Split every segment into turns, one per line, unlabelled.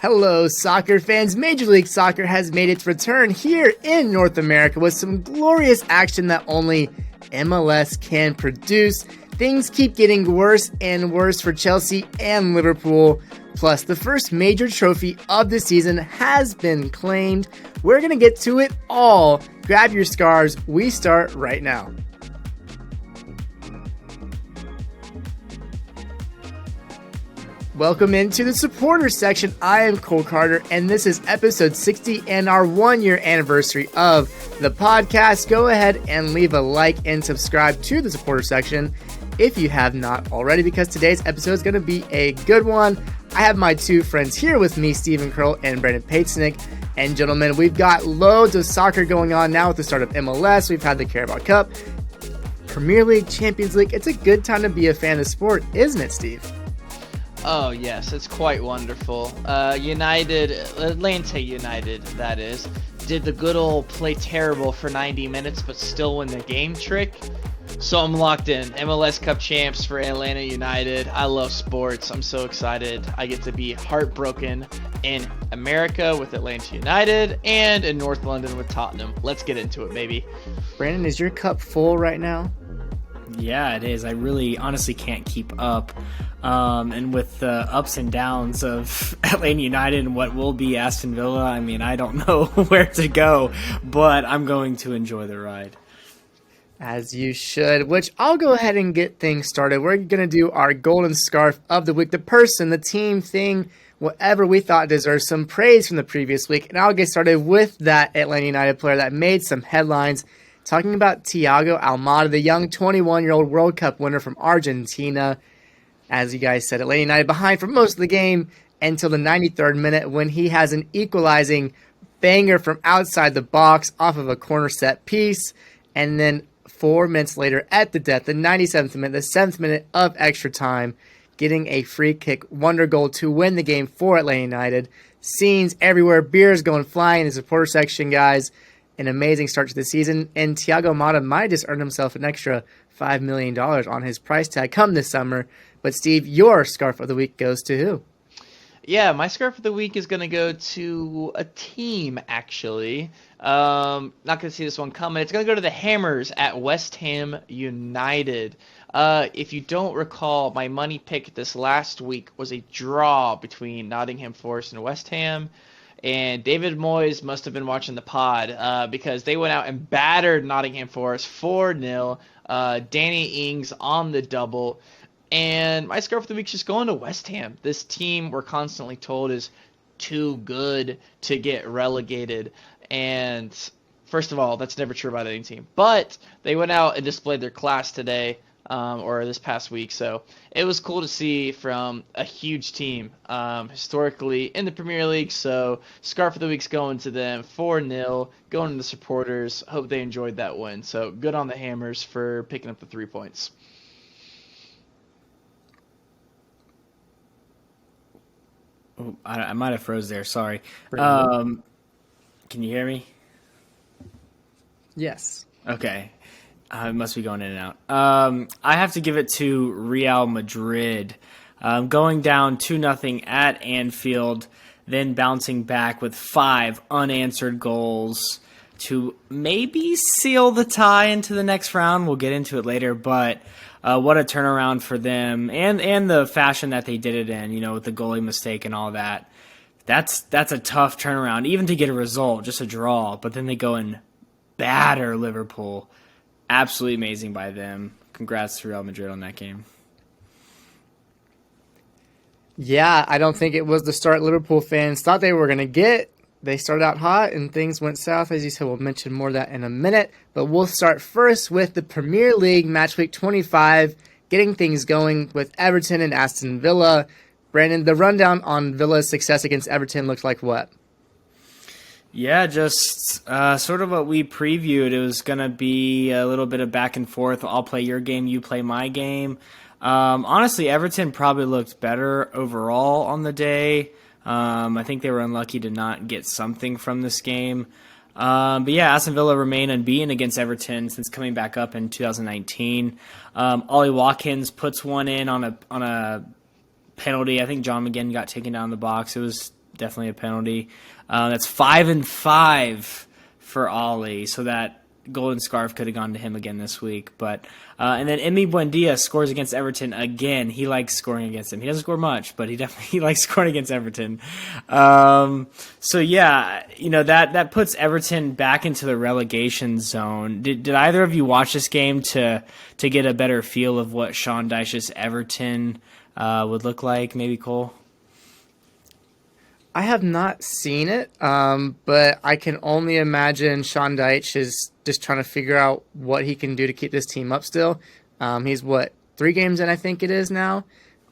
Hello, soccer fans. Major League Soccer has made its return here in North America with some glorious action that only MLS can produce. Things keep getting worse and worse for Chelsea and Liverpool. Plus, the first major trophy of the season has been claimed. We're going to get to it all. Grab your scarves. We start right now. Welcome into the supporter section. I am Cole Carter, and this is episode 60 and our 1-year anniversary of the podcast. Go ahead and leave a like and subscribe to the supporter section if you have not already, because today's episode is going to be a good one. I have my two friends here with me, Stephen Curl and Brandon Patesnick. And gentlemen, we've got loads of soccer going on now with the start of MLS. We've had the Carabao Cup, Premier League, Champions League. It's a good time to be a fan of sport, isn't it, Steve?
Oh, yes, it's quite wonderful. Atlanta United, that is, did the good old play terrible for 90 minutes but still win the game trick. So I'm locked in. MLS Cup champs for Atlanta United. I love sports. I'm so excited. I get to be heartbroken in America with Atlanta United and in North London with Tottenham. Let's get into it, baby.
Brandon, is your cup full right now?
Yeah, it is. I really honestly can't keep up. And with the ups and downs of Atlanta United and what will be Aston Villa, I mean, I don't know where to go, but I'm going to enjoy the ride.
As you should, which I'll go ahead and get things started. We're going to do our golden scarf of the week, the person, the team, thing, whatever we thought deserves some praise from the previous week. And I'll get started with that Atlanta United player that made some headlines, talking about Thiago Almada, the young 21-year-old World Cup winner from Argentina. As you guys said, Atlanta United behind for most of the game until the 93rd minute when he has an equalizing banger from outside the box off of a corner set piece. And then 4 minutes later at the death, the 97th minute, the 7th minute of extra time, getting a free kick wonder goal to win the game for Atlanta United. Scenes everywhere, beers going flying in the supporter section, guys. An amazing start to the season, and Thiago Almada might have just earned himself an extra $5 million on his price tag come this summer. But Steve, your scarf of the week goes to who?
Yeah, my scarf of the week is going to go to a team, actually. Not going to see this one coming. It's going to go to the Hammers at West Ham United. If you don't recall, my money pick this last week was a draw between Nottingham Forest and West Ham. And David Moyes must have been watching the pod because they went out and battered Nottingham Forest 4-0. Danny Ings on the double. And my scarf of the week is just going to West Ham. This team, we're constantly told, is too good to get relegated. And first of all, that's never true about any team. But they went out and displayed their class today, or this past week. So it was cool to see from a huge team historically in the Premier League. So scarf of the week's going to them, 4-0, going to the supporters. Hope they enjoyed that win. So good on the Hammers for picking up the 3 points.
Oh, I might have froze there. Sorry. Can you hear me?
Yes.
Okay. It must be going in and out. I have to give it to Real Madrid. Going down 2-0 at Anfield, then bouncing back with 5 unanswered goals to maybe seal the tie into the next round. We'll get into it later, but what a turnaround for them, and the fashion that they did it in, you know, with the goalie mistake and all that. That's a tough turnaround, even to get a result, just a draw. But then they go and batter Liverpool. Absolutely amazing by them. Congrats to Real Madrid on that game.
Yeah, I don't think it was the start Liverpool fans thought they were going to get. They started out hot and things went south. As you said, we'll mention more of that in a minute. But we'll start first with the Premier League Match Week 25, getting things going with Everton and Aston Villa. Brandon, the rundown on Villa's success against Everton looked like what?
Yeah, just sort of what we previewed. It was going to be a little bit of back and forth. I'll play your game, you play my game. Honestly, Everton probably looked better overall on the day. I think they were unlucky to not get something from this game. But yeah, Aston Villa remain unbeaten against Everton since coming back up in 2019. Ollie Watkins puts one in on a penalty. I think John McGinn got taken down the box. It was definitely a penalty. That's 5-5 for Ollie, so that golden scarf could have gone to him again this week. But and then Emi Buendia scores against Everton again. He likes scoring against him. He doesn't score much, but he likes scoring against Everton. So yeah, that puts Everton back into the relegation zone. Did either of you watch this game to get a better feel of what Sean Dyche's Everton would look like? Maybe Cole.
I have not seen it, but I can only imagine Sean Deitch is just trying to figure out what he can do to keep this team up still. He's 3 games in, I think it is now.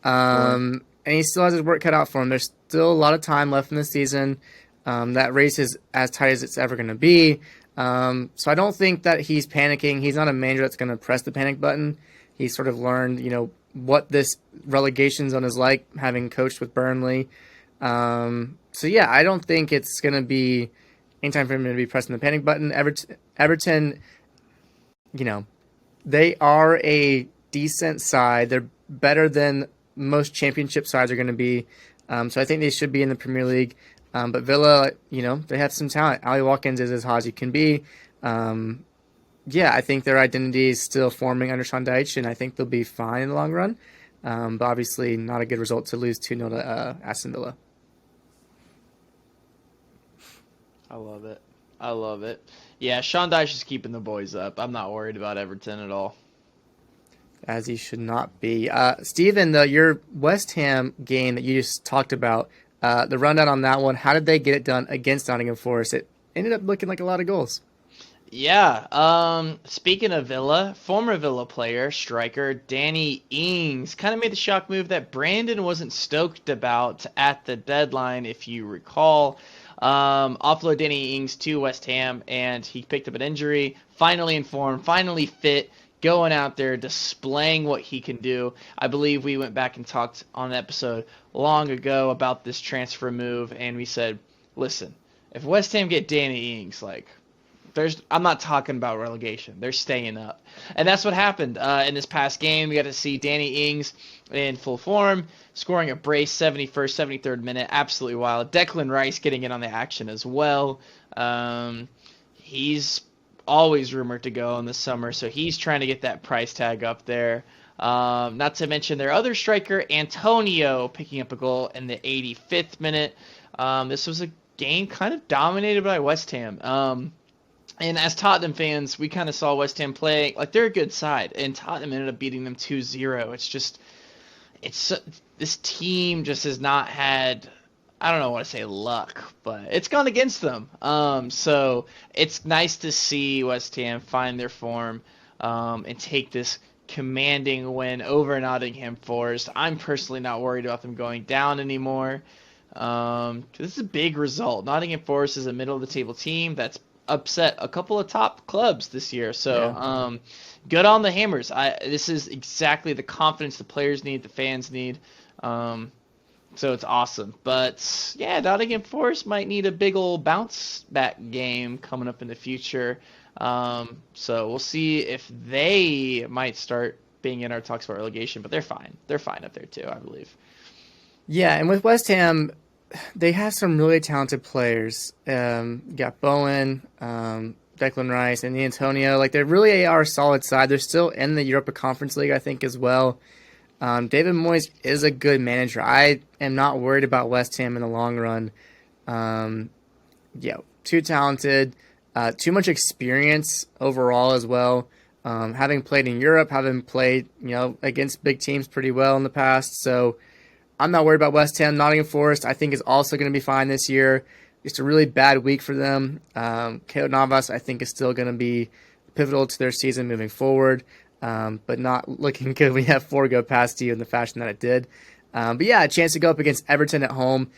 And he still has his work cut out for him. There's still a lot of time left in the season. That race is as tight as it's ever going to be. So I don't think that he's panicking. He's not a manager that's going to press the panic button. He's sort of learned, what this relegation zone is like, having coached with Burnley. So yeah, I don't think it's going to be any time for him to be pressing the panic button. Everton, they are a decent side. They're better than most championship sides are going to be. So I think they should be in the Premier League. But Villa, they have some talent. Ali Watkins is as hot as you can be. Yeah, I think their identity is still forming under Sean Dyche, and I think they'll be fine in the long run. But obviously not a good result to lose 2-0 to Aston Villa.
I love it. Yeah, Sean Dyche is keeping the boys up. I'm not worried about Everton at all.
As he should not be. Steven, your West Ham game that you just talked about, the rundown on that one, how did they get it done against Nottingham Forest? It ended up looking like a lot of goals.
Yeah, speaking of Villa, former Villa player, striker, Danny Ings kind of made the shock move that Brandon wasn't stoked about at the deadline, if you recall. Offload Danny Ings to West Ham, and he picked up an injury, finally in form, finally fit, going out there, displaying what he can do. I believe we went back and talked on an episode long ago about this transfer move, and we said, listen, if West Ham get Danny Ings, I'm not talking about relegation. They're staying up. And that's what happened in this past game. We got to see Danny Ings in full form, scoring a brace 71st, 73rd minute. Absolutely wild. Declan Rice getting in on the action as well. He's always rumored to go in the summer, so he's trying to get that price tag up there. Not to mention their other striker, Antonio, picking up a goal in the 85th minute. This was a game kind of dominated by West Ham. And as Tottenham fans, we kind of saw West Ham play like they're a good side, and Tottenham ended up beating them 2-0. This team just has not had, I don't know what to say, luck, but it's gone against them. So it's nice to see West Ham find their form and take this commanding win over Nottingham Forest. I'm personally not worried about them going down anymore. This is a big result. Nottingham Forest is a middle of the table team that's upset a couple of top clubs this year. So good on the Hammers. This is exactly the confidence the players need, the fans need. So it's awesome. But yeah, Nottingham Forest might need a big old bounce back game coming up in the future. So we'll see if they might start being in our talks about relegation, but they're fine. They're fine up there too, I believe.
Yeah, and with West Ham, they have some really talented players. You got Bowen, Declan Rice, and Antonio. They really are a solid side. They're still in the Europa Conference League, I think, as well. David Moyes is a good manager. I am not worried about West Ham in the long run. Too talented, too much experience overall as well. Having played in Europe, having played against big teams pretty well in the past, so I'm not worried about West Ham. Nottingham Forest, I think, is also going to be fine this year. Just a really bad week for them. Keylor Navas, I think, is still going to be pivotal to their season moving forward, but not looking good when you have 4 go past you in the fashion that it did. But yeah, a chance to go up against Everton at home.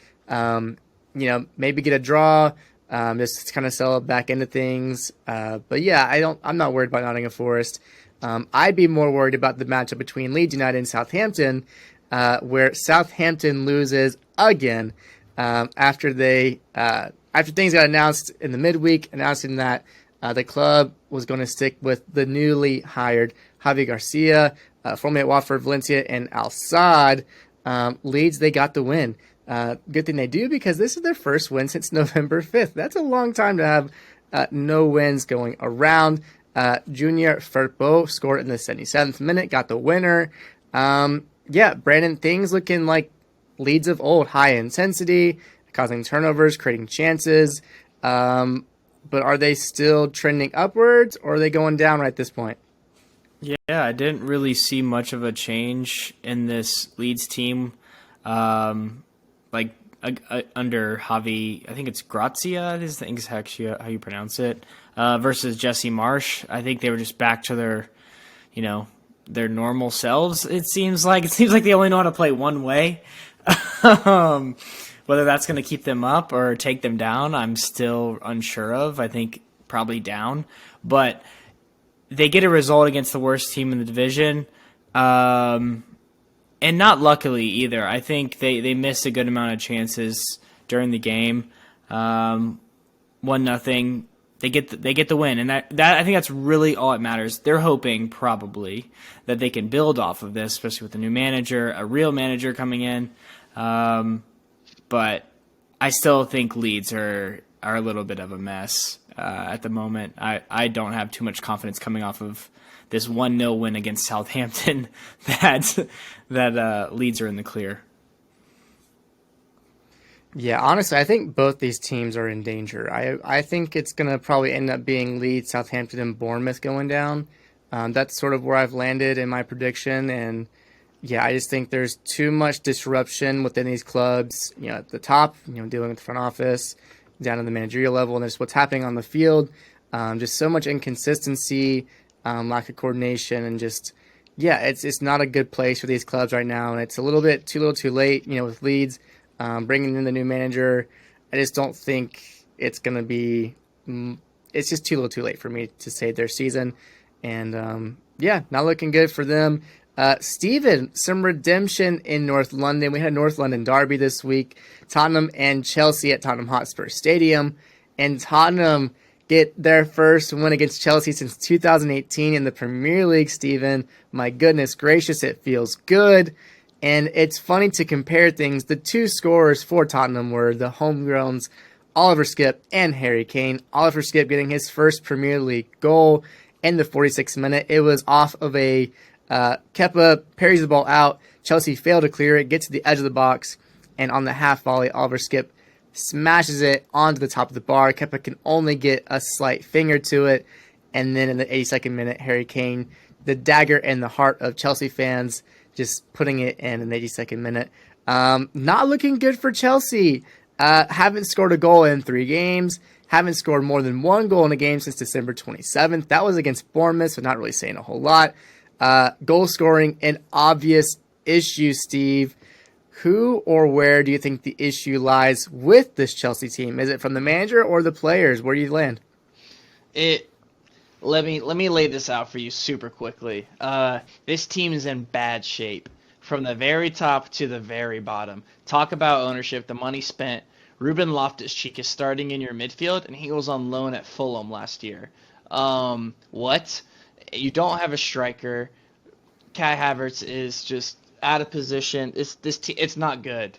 Maybe get a draw. Just kind of sell back into things. But yeah, I'm not worried about Nottingham Forest. I'd be more worried about the matchup between Leeds United and Southampton, where Southampton loses again after things got announced in the midweek, announcing that the club was going to stick with the newly hired Javi Garcia, formerly at Watford, Valencia, and Al Sadd. Leeds, they got the win. Good thing they do because this is their first win since November 5th. That's a long time to have no wins going around. Junior Firpo scored in the 77th minute, got the winner. Yeah, Brandon, things looking like Leeds of old, high intensity, causing turnovers, creating chances. But are they still trending upwards or are they going down right at this point?
Yeah, I didn't really see much of a change in this Leeds team. Like under Javi, I think it's Grazia, I think is actually how you pronounce it, versus Jesse Marsh. I think they were just back to their normal selves. It seems like they only know how to play one way. um, Whether that's going to keep them up or take them down, I'm still unsure of. I think probably down, but they get a result against the worst team in the division. And not luckily either. I think they missed a good amount of chances during the game. 1-0. They get the win, and that I think that's really all that matters. They're hoping probably that they can build off of this, especially with a new manager, a real manager coming in. But I still think Leeds are a little bit of a mess at the moment. I don't have too much confidence coming off of this 1-0 win against Southampton that Leeds are in the clear.
Yeah, honestly, I think both these teams are in danger. I think it's going to probably end up being Leeds, Southampton, and Bournemouth going down. That's sort of where I've landed in my prediction. And yeah, I just think there's too much disruption within these clubs, at the top, dealing with the front office, down to the managerial level, and just what's happening on the field. Just so much inconsistency, lack of coordination, and just, yeah, it's not a good place for these clubs right now. And it's a little too late, with Leeds. Bringing in the new manager, I just don't think it's going to be. It's just too late for me to save their season, and yeah, not looking good for them. Steven, some redemption in North London. We had a North London derby this week. Tottenham and Chelsea at Tottenham Hotspur Stadium, and Tottenham get their first win against Chelsea since 2018 in the Premier League. Steven, my goodness gracious, it feels good. And it's funny to compare things. The two scorers for Tottenham were the homegrowns Oliver Skipp and Harry Kane. Oliver Skipp getting his first Premier League goal in the 46th minute. It was off of a Kepa parries the ball out. Chelsea failed to clear it, gets to the edge of the box, and on the half volley, Oliver Skipp smashes it onto the top of the bar. Kepa can only get a slight finger to it. And then in the 82nd minute, Harry Kane, the dagger in the heart of Chelsea fans, just putting it in the 82nd minute. Not looking good for Chelsea. Haven't scored a goal in 3 games. Haven't scored more than 1 goal in a game since December 27th. That was against Bournemouth, so not really saying a whole lot. Goal scoring, an obvious issue, Steve. Who or where do you think the issue lies with this Chelsea team? Is it from the manager or the players? Where do you land?
Let me lay this out for you super quickly. This team is in bad shape from the very top to the very bottom. Talk about ownership, the money spent. Ruben Loftus-Cheek is starting in your midfield, and he was on loan at Fulham last year. What? You don't have a striker. Kai Havertz is just out of position. It's not good.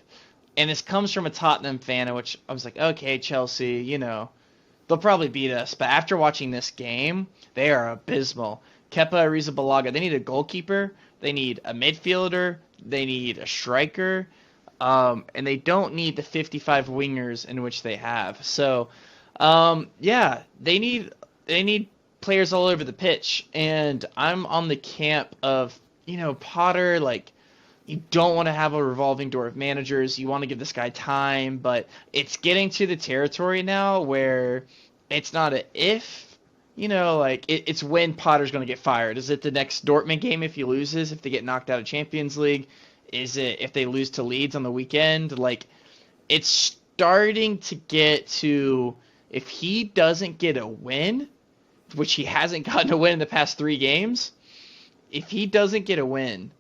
And this comes from a Tottenham fan, in which I was like, okay, Chelsea, they'll probably beat us. But after watching this game, they are abysmal. Kepa Arrizabalaga, they need a goalkeeper. They need a midfielder. They need a striker. And they don't need the 55 wingers in which they have. So, yeah, they need players all over the pitch. And I'm on the camp of, Potter, like, you don't want to have a revolving door of managers. You want to give this guy time, but it's getting to the territory now where it's not a if, it's when Potter's going to get fired. Is it the next Dortmund game if he loses, if they get knocked out of Champions League? Is it if they lose to Leeds on the weekend? Like, it's starting to get to, if he doesn't get a win, which he hasn't gotten a win in the past 3 games, if he doesn't get a win,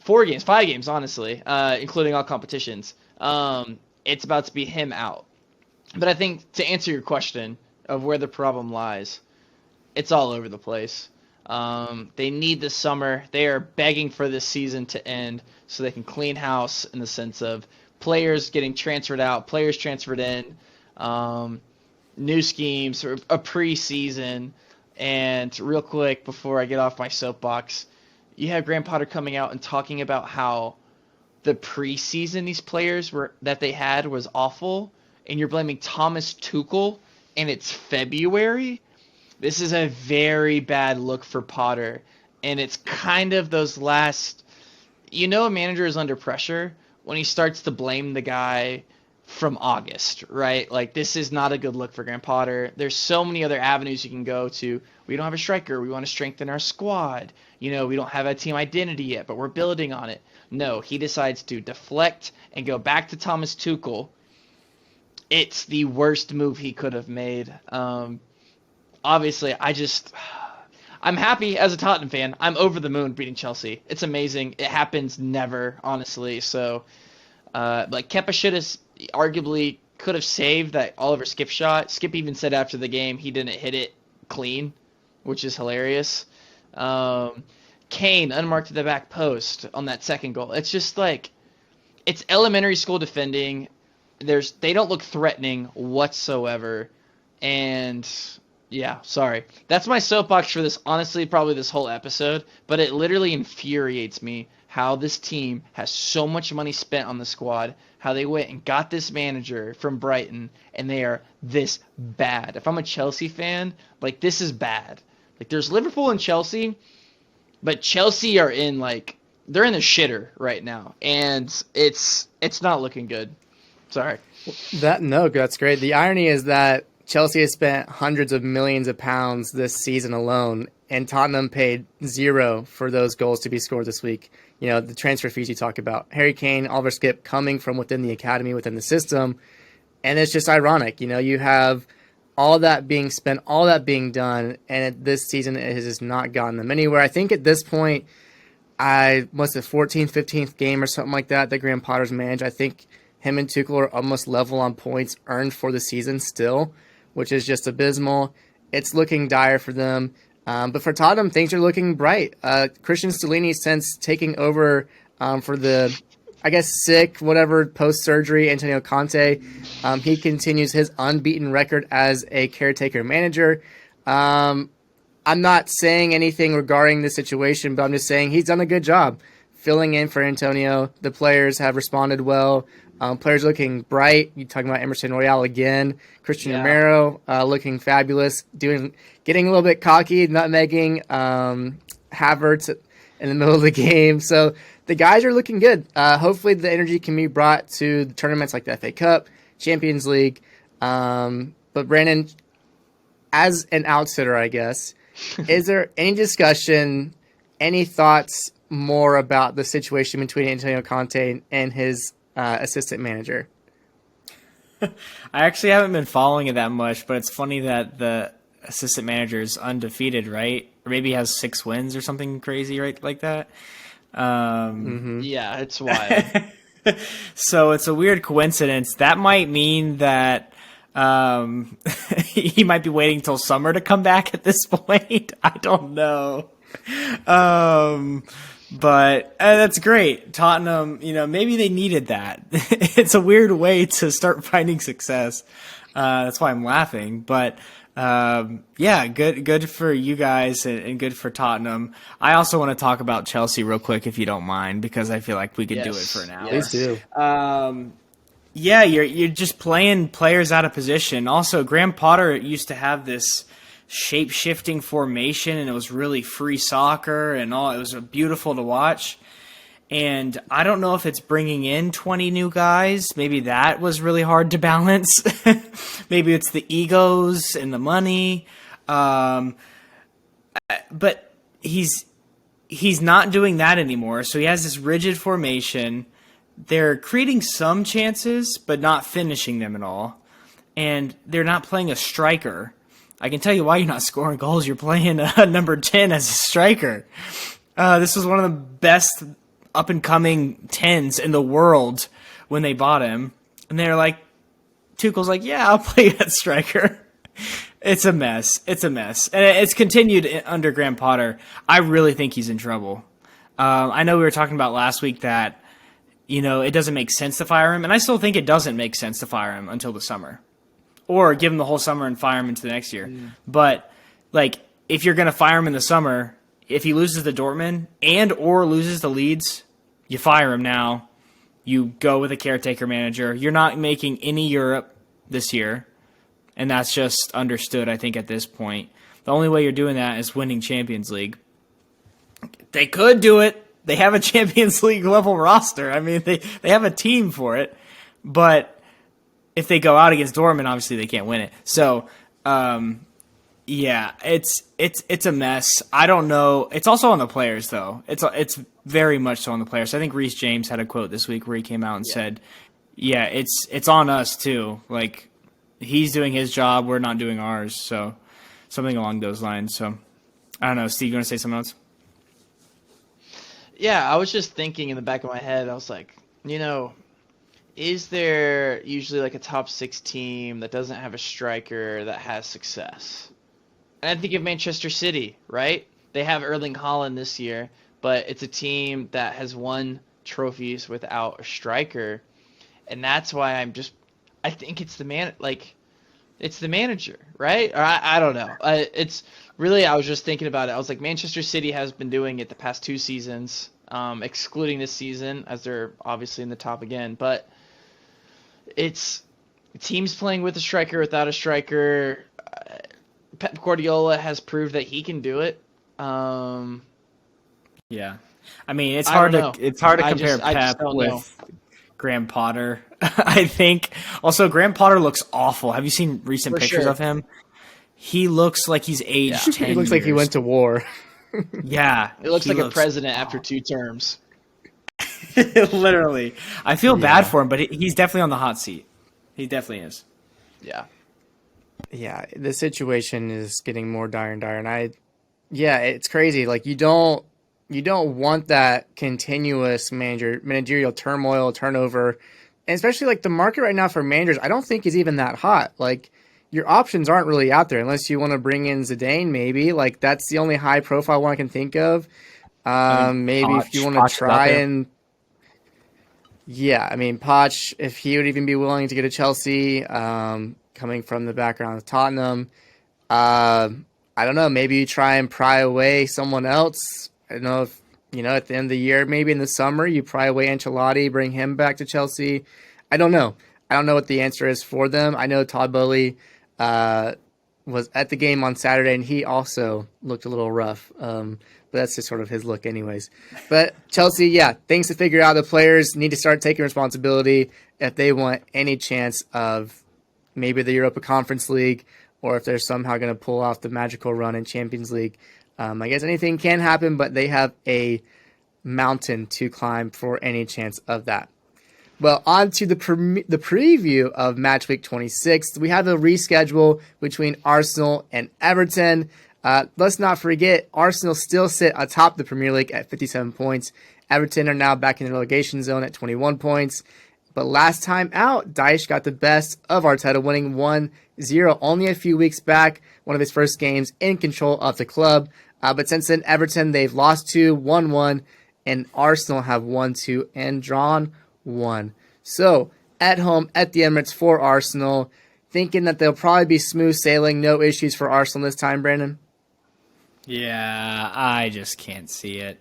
4 games, 5 games, honestly, including all competitions, it's about to be him out. But I think to answer your question of where the problem lies, it's all over the place. They need the summer. They are begging for this season to end so they can clean house in the sense of players getting transferred out, players transferred in, new schemes, or a preseason. And real quick, before I get off my soapbox, you have Graham Potter coming out and talking about how the preseason these players that they had was awful, and you're blaming Thomas Tuchel, and it's February. This is a very bad look for Potter, and it's kind of those last. A manager is under pressure when he starts to blame the guy from August, right? Like, this is not a good look for Graham Potter. There's so many other avenues you can go to. We don't have a striker. We want to strengthen our squad. We don't have a team identity yet, but we're building on it. No, he decides to deflect and go back to Thomas Tuchel. It's the worst move he could have made. Obviously, I'm happy as a Tottenham fan. I'm over the moon beating Chelsea. It's amazing. It happens never, honestly. So, Kepa should have arguably could have saved that Oliver Skip shot. Skip even said after the game he didn't hit it clean, which is hilarious. Kane unmarked at the back post on that second goal. It's just like, it's elementary school defending. They don't look threatening whatsoever. And yeah, sorry. That's my soapbox for this, honestly, probably this whole episode. But it literally infuriates me how this team has so much money spent on the squad, how they went and got this manager from Brighton, and they are this bad. If I'm a Chelsea fan, this is bad. There's Liverpool and Chelsea, but Chelsea are they're in the shitter right now, and it's not looking good. Sorry.
That's great. The irony is that Chelsea has spent hundreds of millions of pounds this season alone, and Tottenham paid zero for those goals to be scored this week. The transfer fees you talk about. Harry Kane, Oliver Skip coming from within the academy, within the system, and it's just ironic. You have all that being spent, all that being done, and this season it has just not gotten them anywhere. I think at this point, what's the 14th, 15th game or something like that Graham Potter's managed. I think him and Tuchel are almost level on points earned for the season still, which is just abysmal. It's looking dire for them. But for Tottenham, things are looking bright. Christian Stellini, since taking over for the, sick, whatever, post-surgery, Antonio Conte, he continues his unbeaten record as a caretaker manager. I'm not saying anything regarding the situation, but I'm just saying he's done a good job filling in for Antonio. The players have responded well. Players looking bright. You're talking about Emerson Royale again. Christian Romero looking fabulous. Getting a little bit cocky, nutmegging Havertz in the middle of the game. So the guys are looking good. Hopefully the energy can be brought to the tournaments like the FA Cup, Champions League. But Brandon, as an outsider, is there any discussion, any thoughts more about the situation between Antonio Conte and his assistant manager?
I actually haven't been following it that much, but it's funny that the assistant manager is undefeated, right? Or maybe he has 6 wins or something crazy, right? Like that.
Yeah, it's wild.
So it's a weird coincidence. That might mean that he might be waiting till summer to come back at this point. I don't know. But that's great. Tottenham, maybe they needed that. It's a weird way to start finding success. That's why I'm laughing. But good for you guys and good for Tottenham. I also want to talk about Chelsea real quick, if you don't mind, because I feel like we could do it for an hour.
Please do.
You're just playing players out of position. Also, Graham Potter used to have this shape-shifting formation, and it was really free soccer and all. It was beautiful to watch. And I don't know if it's bringing in 20 new guys. Maybe that was really hard to balance. Maybe it's the egos and the money. But he's not doing that anymore. So he has this rigid formation. They're creating some chances, but not finishing them at all. And they're not playing a striker. I can tell you why you're not scoring goals. You're playing number 10 as a striker. This was one of the best up-and-coming 10s in the world when they bought him. And they're like, Tuchel's like, yeah, I'll play that striker. It's a mess. It's a mess. And it's continued under Graham Potter. I really think he's in trouble. I know we were talking about last week that, it doesn't make sense to fire him. And I still think it doesn't make sense to fire him until the summer. Or give him the whole summer and fire him into the next year. But, if you're going to fire him in the summer, if he loses to Dortmund or loses to Leeds, you fire him now. You go with a caretaker manager. You're not making any Europe this year. And that's just understood, I think, at this point. The only way you're doing that is winning Champions League. They could do it. They have a Champions League level roster. I mean, they have a team for it. But if they go out against Dortmund, obviously they can't win it. So, yeah, it's a mess. I don't know. It's also on the players, though. It's very much so on the players. I think Reece James had a quote this week where he came out and said, "Yeah, it's on us too. Like, he's doing his job, we're not doing ours." So something along those lines. So I don't know. Steve, you want to say something else?
Yeah, I was just thinking in the back of my head. I was like, is there usually like a top 6 team that doesn't have a striker that has success? And I think of Manchester City, right? They have Erling Haaland this year, but it's a team that has won trophies without a striker. And that's why I think it's it's the manager, right? Or I don't know. It's really, I was just thinking about it. I was like, Manchester City has been doing it the past 2 seasons, excluding this season, as they're obviously in the top again. But it's teams playing with a striker, without a striker. Pep Guardiola has proved that he can do it.
Yeah, I mean, it's hard to compare Pep with Graham Potter. I think also Graham Potter looks awful. Have you seen recent pictures of him? He looks like he's aged 10
He looks
years.
like he went to war.
Yeah,
it looks like a president after 2 terms.
Literally, I feel bad for him, but he's definitely on the hot seat. He definitely is.
Yeah.
Yeah, the situation is getting more dire and dire, and it's crazy. Like you don't want that continuous managerial turmoil, turnover, and especially like the market right now for managers. I don't think is even that hot. Like your options aren't really out there unless you want to bring in Zidane. Maybe like that's the only high profile one I can think of. Maybe if you want to try and. Yeah, I mean, Poch, if he would even be willing to go to Chelsea, coming from the background of Tottenham, I don't know, maybe you try and pry away someone else. I don't know if, at the end of the year, maybe in the summer, you pry away Ancelotti, bring him back to Chelsea. I don't know. I don't know what the answer is for them. I know Todd Bowley was at the game on Saturday, and he also looked a little rough. But that's just sort of his look anyways. But Chelsea, things to figure out. The players need to start taking responsibility if they want any chance of maybe the Europa Conference League or if they're somehow going to pull off the magical run in Champions League. I guess anything can happen, but they have a mountain to climb for any chance of that. Well, on to the preview of Match Week 26. We have a reschedule between Arsenal and Everton. Let's not forget, Arsenal still sit atop the Premier League at 57 points. Everton are now back in the relegation zone at 21 points. But last time out, Dyche got the best of Arteta, winning 1-0 only a few weeks back, one of his first games in control of the club. But since then, Everton, they've lost 2, won 1, and Arsenal have won 2 and drawn 1. So, at home at the Emirates for Arsenal, thinking that they'll probably be smooth sailing, no issues for Arsenal this time, Brandon?
Yeah, I just can't see it.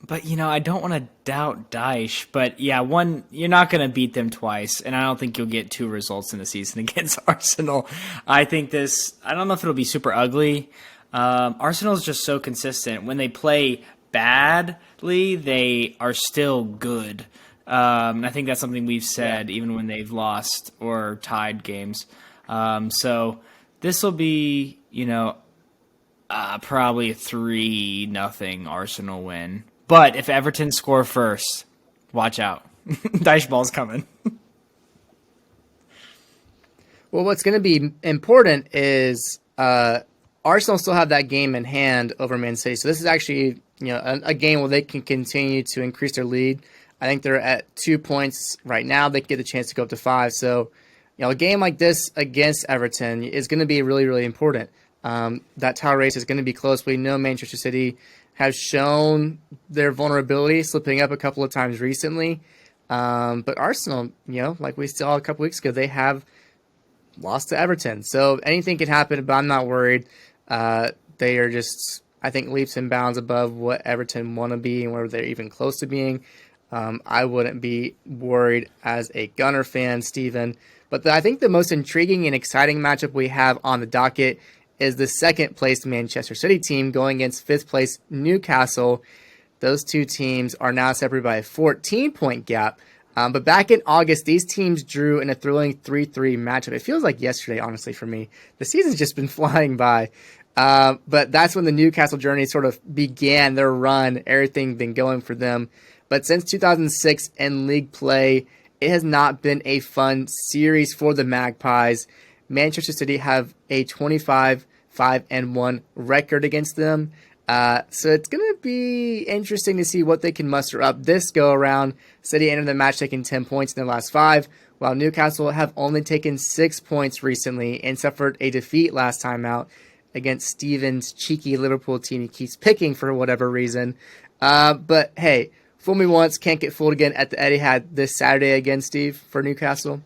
But, I don't want to doubt Dyche. But, you're not going to beat them twice, and I don't think you'll get 2 results in the season against Arsenal. I don't know if it'll be super ugly. Arsenal is just so consistent. When they play badly, they are still good. I think that's something we've said even when they've lost or tied games. So this will be, probably a 3-0 Arsenal win. But if Everton score first, watch out. Dyche ball's coming.
Well, what's going to be important is Arsenal still have that game in hand over Man City. So this is actually a game where they can continue to increase their lead. I think they're at 2 points right now. They get the chance to go up to 5. So a game like this against Everton is going to be really, really important. That title race is going to be close. We know Manchester City have shown their vulnerability, slipping up a couple of times recently. But Arsenal, like we saw a couple weeks ago, they have lost to Everton. So anything could happen, but I'm not worried. They are just, I think, leaps and bounds above what Everton want to be and where they're even close to being. I wouldn't be worried as a Gunner fan, Steven. But I think the most intriguing and exciting matchup we have on the docket is the second placed Manchester City team going against fifth place Newcastle. Those two teams are now separated by a 14-point gap. But back in August, these teams drew in a thrilling 3-3 matchup. It feels like yesterday, honestly, for me. The season's just been flying by. But that's when the Newcastle journey sort of began, their run, everything been going for them. But since 2006 in league play, it has not been a fun series for the Magpies. Manchester City have a 25-5-1 record against them. So it's going to be interesting to see what they can muster up this go around. City entered the match taking 10 points in their last 5, while Newcastle have only taken 6 points recently and suffered a defeat last time out against Steven's cheeky Liverpool team he keeps picking for whatever reason. But hey, fool me once, can't get fooled again at the Etihad this Saturday again, Steve, for Newcastle.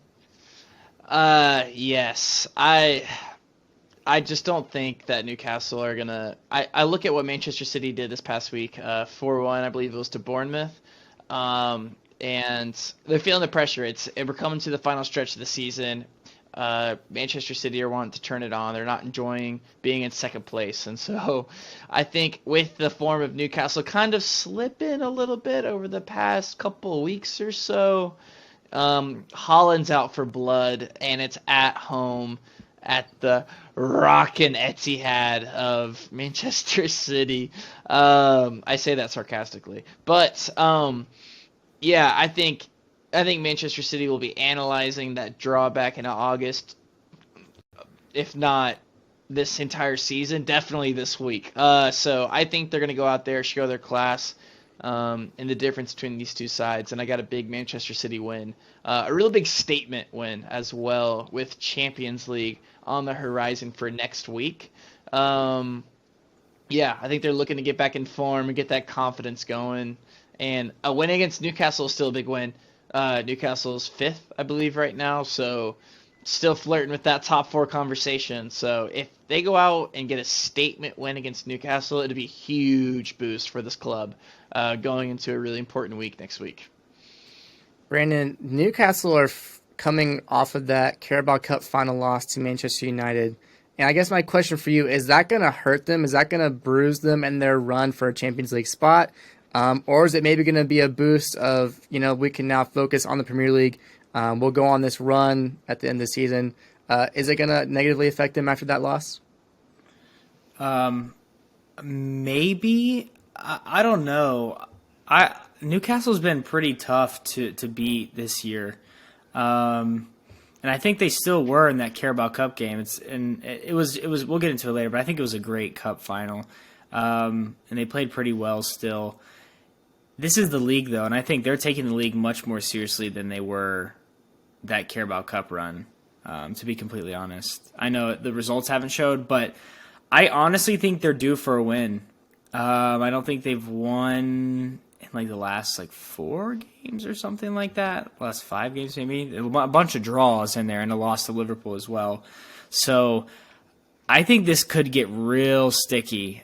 Yes. I just don't think that Newcastle are gonna. I look at what Manchester City did this past week, 4-1, I believe it was to Bournemouth, and they're feeling the pressure. We're coming to the final stretch of the season. Manchester City are wanting to turn it on. They're not enjoying being in second place, and so I think with the form of Newcastle kind of slipping a little bit over the past couple of weeks or so. Holland's out for blood, and it's at home at the rockin' Etihad of Manchester City. I say that sarcastically, but yeah, I think Manchester City will be analyzing that drawback in August, if not this entire season, definitely this week. So I think they're gonna go out there, show their class. And the difference between these two sides, and I got a big Manchester City win, a real big statement win as well, with Champions League on the horizon for next week. Yeah, I think they're looking to get back in form and get that confidence going, and a win against Newcastle is still a big win. Newcastle's 5th, I believe, right now, so still flirting with that top 4 conversation. So if they go out and get a statement win against Newcastle, it'd be a huge boost for this club going into a really important week next week.
Brandon, Newcastle are coming off of that Carabao Cup final loss to Manchester United. And I guess my question for you, is that going to hurt them? Is that going to bruise them in their run for a Champions League spot? Or is it maybe going to be a boost of, we can now focus on the Premier League. We'll go on this run at the end of the season. Is it going to negatively affect them after that loss?
Maybe. I don't know. Newcastle's been pretty tough to beat this year. And I think they still were in that Carabao Cup game. It was we'll get into it later, but I think it was a great cup final. And they played pretty well still. This is the league, though, and I think they're taking the league much more seriously than they were that Carabao Cup run, to be completely honest. I know the results haven't showed, but I honestly think they're due for a win. I don't think they've won in the last 4 games or something like that. Last 5 games maybe. A bunch of draws in there and a loss to Liverpool as well. So I think this could get real sticky.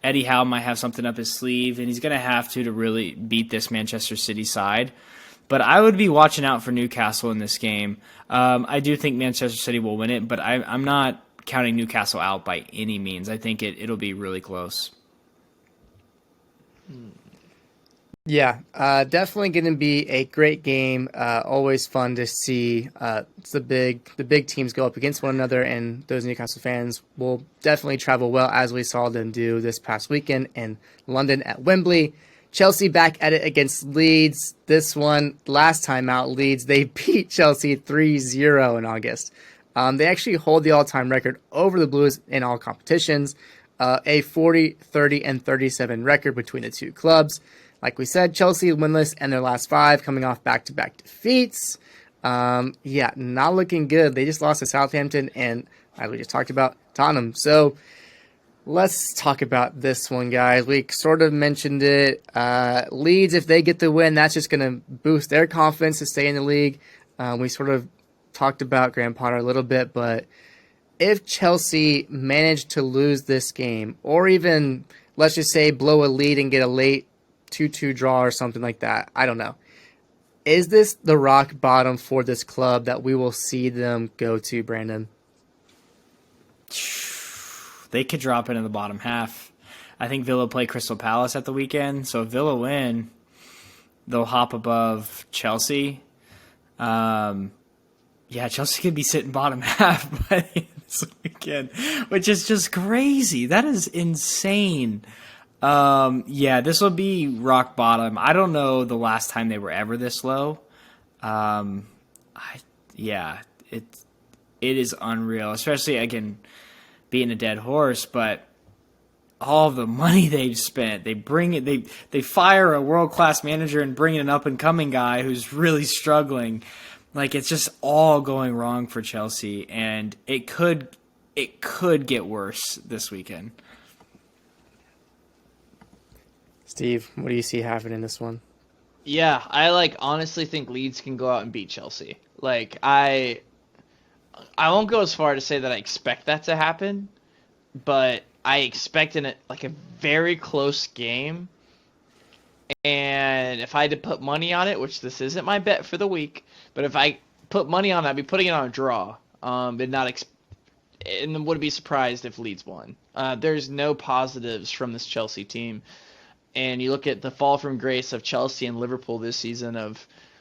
Eddie Howe might have something up his sleeve, and he's going to have to really beat this Manchester City side. But I would be watching out for Newcastle in this game. I do think Manchester City will win it, but I'm not counting Newcastle out by any means. I think it'll be really close.
Yeah, definitely going to be a great game. Always fun to see the big teams go up against one another, and those Newcastle fans will definitely travel well, as we saw them do this past weekend in London at Wembley. Chelsea back at it against Leeds. This one, last time out, Leeds, they beat Chelsea 3-0 in August. They actually hold the all-time record over the Blues in all competitions, a 40, 30, and 37 record between the two clubs. Like we said, Chelsea winless in their last 5, coming off back-to-back defeats. Not looking good. They just lost to Southampton and, as we just talked about, Tottenham. So Let's talk about this one, guys. We sort of mentioned it. Leeds, if they get the win, that's just going to boost their confidence to stay in the league. We sort of talked about Graham Potter a little bit, but if Chelsea managed to lose this game, or even, let's just say, blow a lead and get a late 2-2 draw or something like that, I don't know. Is this the rock bottom for this club that we will see them go to, Brandon?
They could drop into the bottom half. I think Villa play Crystal Palace at the weekend, so if Villa win, they'll hop above Chelsea. Chelsea could be sitting bottom half by this weekend, which is just crazy. That is insane. This will be rock bottom. I don't know the last time they were ever this low. It is unreal, especially again being a dead horse, but all the money they've spent, they fire a world-class manager and bring in an up-and-coming guy who's really struggling. Like, it's just all going wrong for Chelsea, and it could get worse this weekend.
Steve, what do you see happening in this one?
Yeah, I honestly think Leeds can go out and beat Chelsea. I won't go as far to say that I expect that to happen, but I expect a very close game. And if I had to put money on it, which this isn't my bet for the week, but if I put money on it, I'd be putting it on a draw. And wouldn't be surprised if Leeds won. There's no positives from this Chelsea team. And you look at the fall from grace of Chelsea and Liverpool this season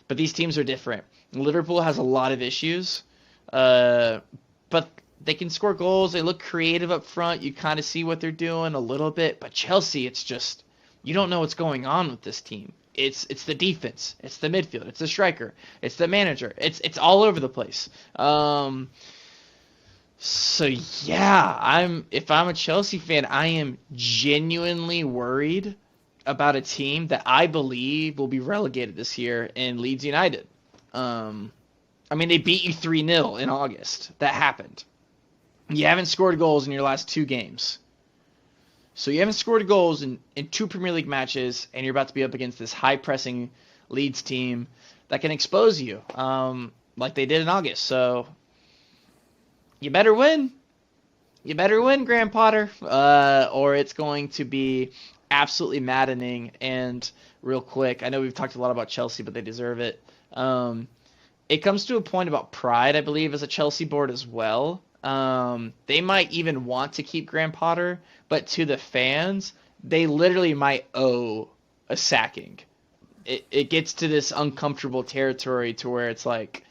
but these teams are different. Liverpool has a lot of issues, but they can score goals. They look creative up front. You kind of see what they're doing a little bit. But Chelsea, it's just, you don't know what's going on with this team. It's the defense. It's the midfield. It's the striker. It's the manager. It's all over the place. If I'm a Chelsea fan, I am genuinely worried about a team that I believe will be relegated this year in Leeds United. They beat you 3-0 in August. That happened. You haven't scored goals in your last 2 games. So you haven't scored goals in 2 Premier League matches, and you're about to be up against this high-pressing Leeds team that can expose you, like they did in August. So you better win. You better win, Graham Potter, or it's going to be absolutely maddening. And real quick, I know we've talked a lot about Chelsea, but they deserve it. It comes to a point about pride, I believe, as a Chelsea board as well. They might even want to keep Graham Potter, but to the fans, they literally might owe a sacking. It gets to this uncomfortable territory to where it's like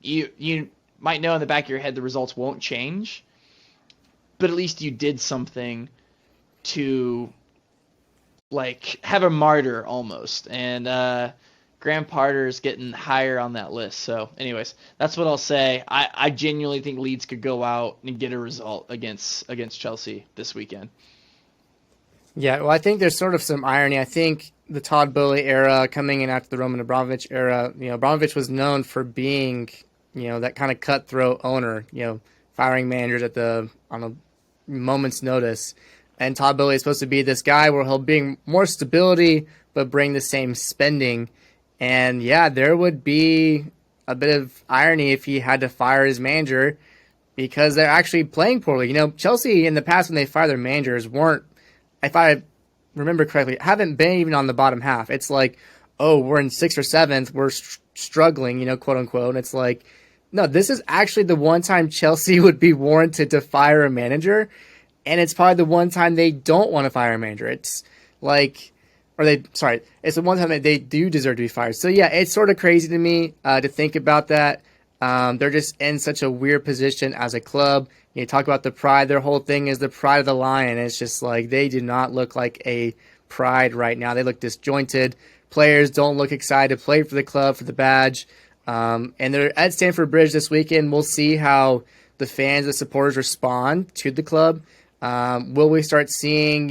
you might know in the back of your head the results won't change, but at least you did something to have a martyr almost. And Graham Potter's getting higher on that list. So anyways, that's what I'll say. I genuinely think Leeds could go out and get a result against Chelsea this weekend.
Yeah, well, I think there's sort of some irony. I think the Todd Boehly era coming in after the Roman Abramovich era, Abramovich was known for being, that kind of cutthroat owner, firing managers on a moment's notice. And Todd Boehly is supposed to be this guy where he'll bring more stability but bring the same spending. And yeah, there would be a bit of irony if he had to fire his manager because they're actually playing poorly. Chelsea in the past when they fire their managers weren't, if I remember correctly, haven't been even on the bottom half. It's like, oh, we're in 6th or 7th, we're struggling, quote unquote. And it's like, no, this is actually the one time Chelsea would be warranted to fire a manager. And it's probably the one time they don't want to fire a manager. It's the one time that they do deserve to be fired. So yeah, it's sort of crazy to me to think about that. They're just in such a weird position as a club. You talk about the pride. Their whole thing is the pride of the lion. It's just like they do not look like a pride right now. They look disjointed. Players don't look excited to play for the club, for the badge. And they're at Stamford Bridge this weekend. We'll see how the fans, the supporters respond to the club. Will we start seeing,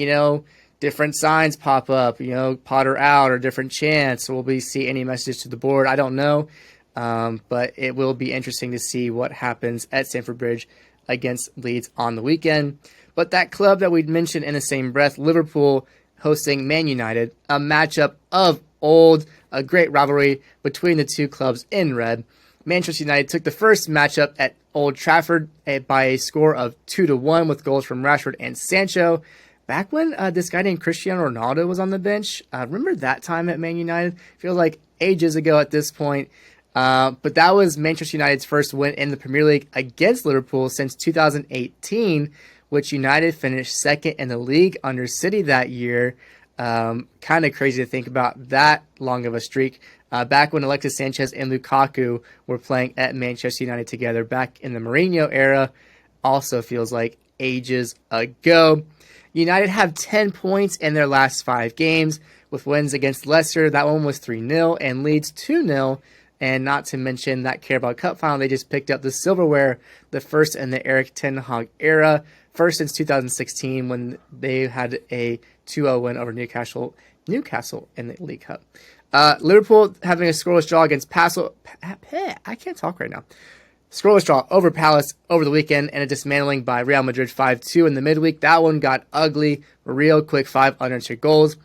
different signs pop up, Potter out or different chants? Will we see any messages to the board? I don't know. But it will be interesting to see what happens at Stamford Bridge against Leeds on the weekend. But that club that we mentioned in the same breath, Liverpool hosting Man United, a matchup of old, a great rivalry between the two clubs in red. Manchester United took the first matchup at Old Trafford by a score of 2-1 with goals from Rashford and Sancho. Back when this guy named Cristiano Ronaldo was on the bench. Remember that time at Man United? Feels like ages ago at this point. But that was Manchester United's first win in the Premier League against Liverpool since 2018, which United finished second in the league under City that year. Kind of crazy to think about that long of a streak. Back when Alexis Sanchez and Lukaku were playing at Manchester United together back in the Mourinho era. Also feels like ages ago. United have 10 points in their last 5 games with wins against Leicester. That one was 3-0 and Leeds 2-0. And not to mention that Carabao Cup final, they just picked up the silverware, the first in the Erik ten Hag era, first since 2016 when they had a 2-0 win over Newcastle in the League Cup. Liverpool having a scoreless draw against I can't talk right now. Scoreless draw over Palace over the weekend and a dismantling by Real Madrid 5-2 in the midweek. That one got ugly real quick, 5 unanswered goals.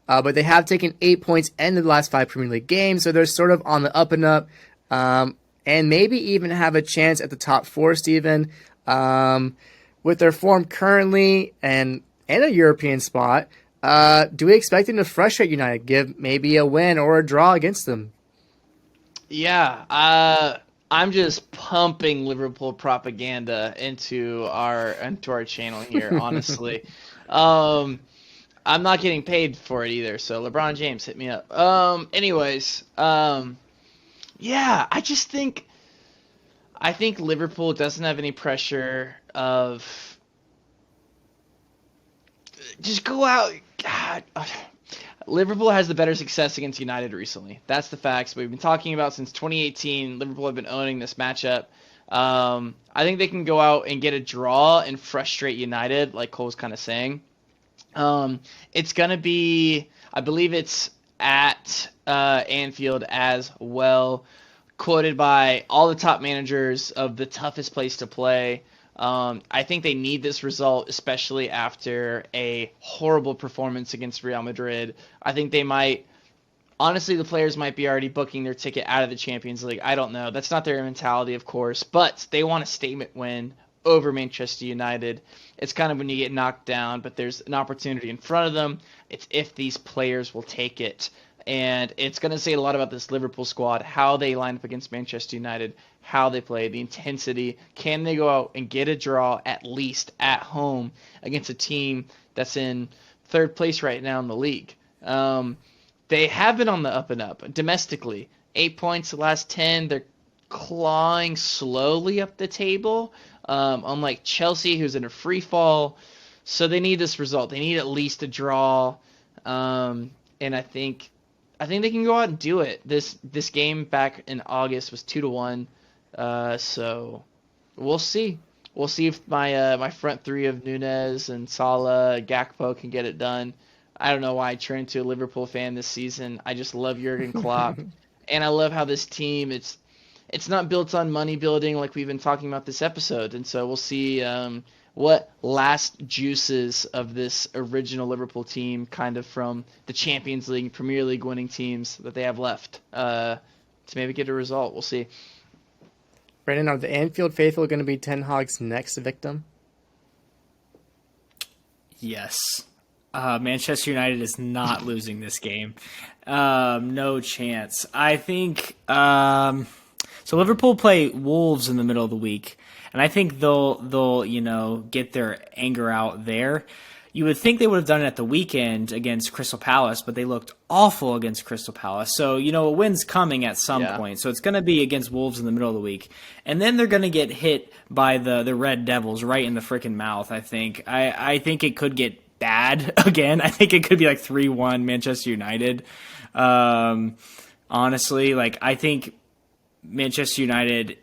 But they have taken 8 points in the last 5 Premier League games, so they're sort of on the up and up, and maybe even have a chance at the top 4, Steven. With their form currently and a European spot, do we expect them to frustrate United, give maybe a win or a draw against them?
Yeah, I'm just pumping Liverpool propaganda into our channel here, honestly. I'm not getting paid for it either, so LeBron James, hit me up. Yeah, I think Liverpool doesn't have any pressure of just go out. God, Liverpool has the better success against United recently. That's the facts. We've been talking about since 2018. Liverpool have been owning this matchup. I think they can go out and get a draw and frustrate United, like Cole's kind of saying. It's going to be, I believe it's at Anfield as well, quoted by all the top managers of the toughest place to play. I think they need this result, especially after a horrible performance against Real Madrid. I think they might, honestly, the players might be already booking their ticket out of the Champions League. I don't know. That's not their mentality, of course, but they want a statement win over Manchester United. It's kind of when you get knocked down, but there's an opportunity in front of them. It's if these players will take it. And it's going to say a lot about this Liverpool squad, how they line up against Manchester United, how they play, the intensity. Can they go out and get a draw at least at home against a team that's in third place right now in the league? They have been on the up and up domestically. 8 points the last 10. They're clawing slowly up the table, unlike Chelsea, who's in a free fall. So they need this result. They need at least a draw. And I think they can go out and do it. This game back in August was 2-1. So we'll see. We'll see if my front three of Nunez and Salah, Gakpo can get it done. I don't know why I turned to a Liverpool fan this season. I just love Jurgen Klopp, and I love how this team. It's not built on money building like we've been talking about this episode, and so we'll see what last juices of this original Liverpool team, kind of from the Champions League, Premier League winning teams that they have left, to maybe get a result. We'll see.
Brandon, are the Anfield faithful going to be Ten Hag's next victim?
Yes. Manchester United is not losing this game. No chance. I think so. Liverpool play Wolves in the middle of the week, and I think they'll get their anger out there. You would think they would have done it at the weekend against Crystal Palace, but they looked awful against Crystal Palace. So, a win's coming at some point. So it's going to be against Wolves in the middle of the week. And then they're going to get hit by the Red Devils right in the freaking mouth, I think. I think it could get bad again. I think it could be like 3-1 Manchester United. Honestly, I think Manchester United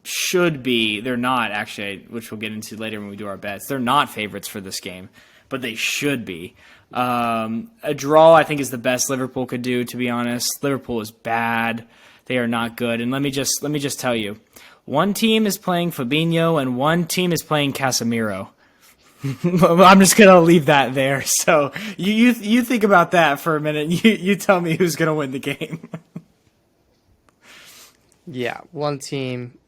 should be, they're not actually, which we'll get into later when we do our bets. They're not favorites for this game, but they should be. A draw, I think, is the best Liverpool could do, to be honest. Liverpool is bad. They are not good. And let me just tell you, one team is playing Fabinho and one team is playing Casemiro. I'm just gonna leave that there. So you think about that for a minute. You tell me who's gonna win the game.
Yeah, one team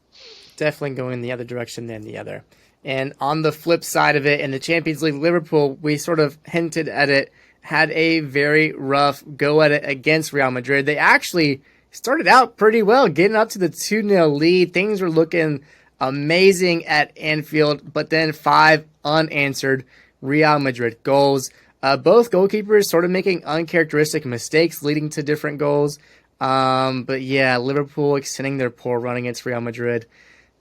definitely going the other direction than the other. And on the flip side of it, in the Champions League, Liverpool, we sort of hinted at it, had a very rough go at it against Real Madrid. They actually started out pretty well, getting up to the 2-0 lead. Things were looking amazing at Anfield, but then 5 unanswered Real Madrid goals. Both goalkeepers sort of making uncharacteristic mistakes, leading to different goals. But yeah, Liverpool extending their poor run against Real Madrid.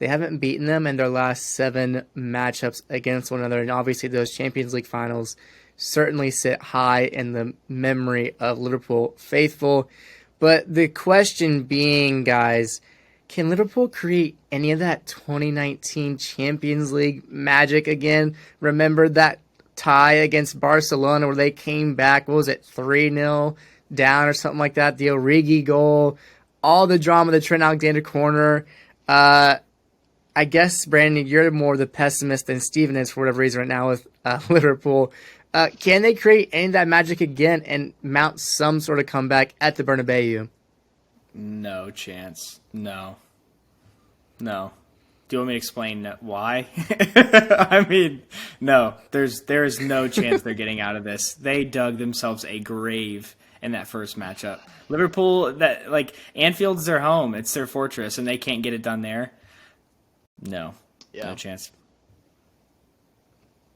They haven't beaten them in their last 7 matchups against one another, and obviously those Champions League finals certainly sit high in the memory of Liverpool faithful. But the question being, guys, can Liverpool create any of that 2019 Champions League magic again? Remember that tie against Barcelona where they came back, what was it, 3-0 down or something like that? The Origi goal, all the drama, the Trent Alexander corner. I guess, Brandon, you're more the pessimist than Steven is for whatever reason right now with Liverpool. Can they create any of that magic again and mount some sort of comeback at the Bernabeu?
No chance. No. Do you want me to explain why? I mean, no. There is no chance they're getting out of this. They dug themselves a grave in that first matchup. Liverpool, Anfield's their home. It's their fortress, and they can't get it done there. No chance.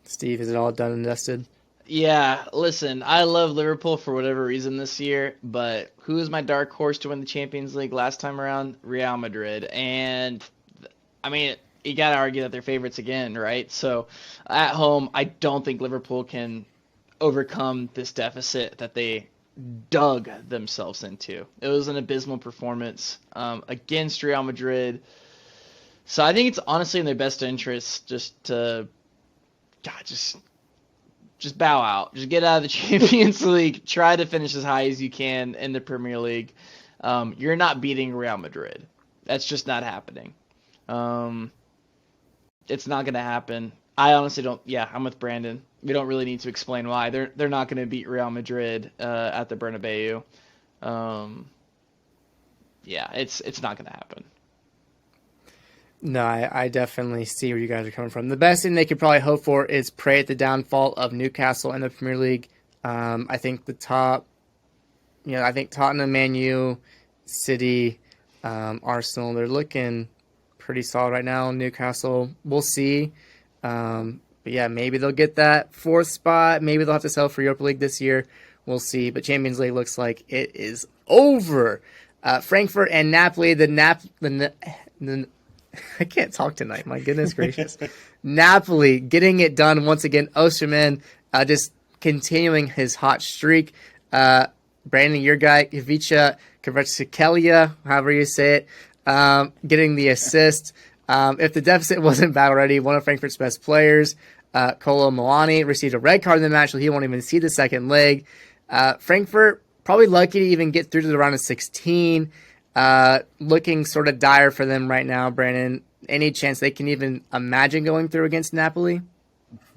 Steve, is it all done and dusted?
Yeah, listen, I love Liverpool for whatever reason this year, but who is my dark horse to win the Champions League last time around? Real Madrid. And, I mean, you got to argue that they're favorites again, right? So, at home, I don't think Liverpool can overcome this deficit that they dug themselves into. It was an abysmal performance against Real Madrid. So I think it's honestly in their best interest just to, just bow out. Just get out of the Champions League. Try to finish as high as you can in the Premier League. You're not beating Real Madrid. That's just not happening. It's not going to happen. I honestly don't. Yeah, I'm with Brandon. We don't really need to explain why. They're not going to beat Real Madrid at the Bernabeu. Yeah, it's not going to happen.
No, I definitely see where you guys are coming from. The best thing they could probably hope for is pray at the downfall of Newcastle in the Premier League. I think I think Tottenham, Man U, City, Arsenal, they're looking pretty solid right now. Newcastle, we'll see. But yeah, maybe they'll get that 4th spot. Maybe they'll have to sell for Europa League this year. We'll see. But Champions League looks like it is over. Frankfurt and Napoli, I can't talk tonight. My goodness gracious. Napoli getting it done once again. Osimhen just continuing his hot streak. Brandon, your guy, Ivica Kvaratskhelia, however you say it, getting the assist. If the deficit wasn't bad already, one of Frankfurt's best players, Kolo Muani, received a red card in the match, so he won't even see the second leg. Frankfurt probably lucky to even get through to the round of 16. Looking sort of dire for them right now, Brandon. Any chance they can even imagine going through against Napoli?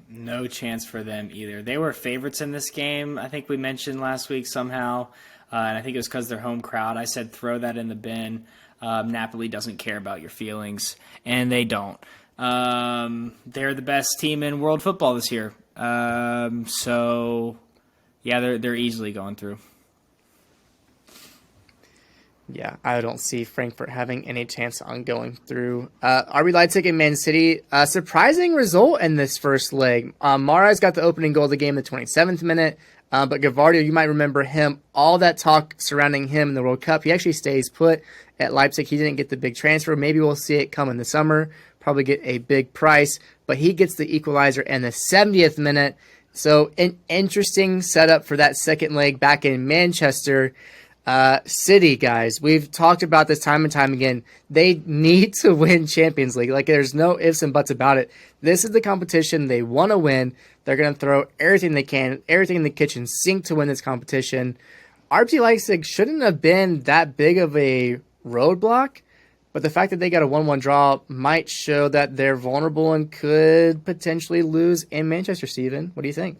No chance for them either. They were favorites in this game, I think we mentioned last week somehow, and I think it was because their home crowd. I said throw that in the bin. Napoli doesn't care about your feelings, and they don't. They're the best team in world football this year. So, yeah, they're easily going through.
Yeah, I don't see Frankfurt having any chance on going through. RB Leipzig and Man City, surprising result in this first leg. Mahrez got the opening goal of the game in the 27th minute, but Gavardio, you might remember him, all that talk surrounding him in the World Cup. He actually stays put at Leipzig. He didn't get the big transfer. Maybe we'll see it come in the summer, probably get a big price, but he gets the equalizer in the 70th minute. So an interesting setup for that second leg back in Manchester. City, guys, we've talked about this time and time again. They need to win Champions League. Like, there's no ifs and buts about it. This is the competition they want to win. They're going to throw everything they can, everything in the kitchen sink to win this competition. RB Leipzig shouldn't have been that big of a roadblock. But the fact that they got a 1-1 draw might show that they're vulnerable and could potentially lose in Manchester, Steven. What do you think?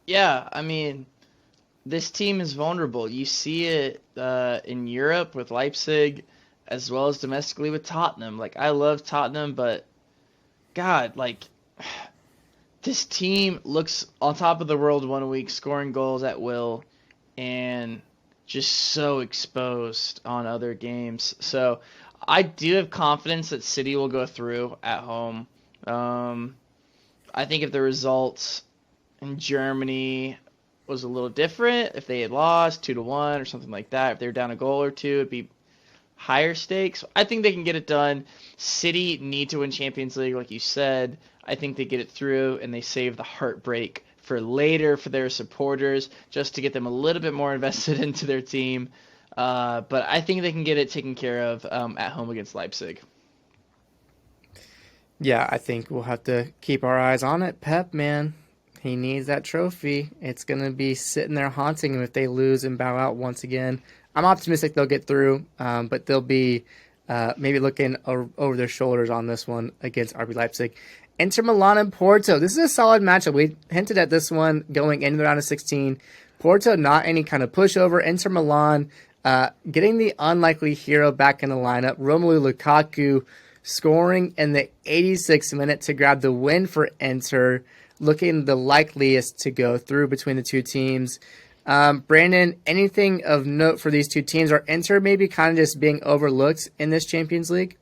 Yeah, I mean, this team is vulnerable. You see it in Europe with Leipzig, as well as domestically with Tottenham. Like, I love Tottenham, but God, like, this team looks on top of the world one week, scoring goals at will, and just so exposed on other games. So I do have confidence that City will go through at home. I think if the results in Germany was a little different, if they had lost 2-1 or something like that, if they were down a goal or two, it'd be higher stakes. I think they can get it done. City need to win Champions League, like you said. I think they get it through, and they save the heartbreak for later for their supporters, just to get them a little bit more invested into their team. But I think they can get it taken care of at home against Leipzig.
Yeah, I think we'll have to keep our eyes on it. Pep, man, he needs that trophy. It's going to be sitting there haunting him if they lose and bow out once again. I'm optimistic they'll get through, but they'll be maybe looking over their shoulders on this one against RB Leipzig. Inter Milan and Porto. This is a solid matchup. We hinted at this one going into the round of 16. Porto, not any kind of pushover. Inter Milan getting the unlikely hero back in the lineup. Romelu Lukaku scoring in the 86th minute to grab the win for Inter, looking the likeliest to go through between the two teams. Brandon, anything of note for these two teams? Are Inter maybe kind of just being overlooked in this Champions League?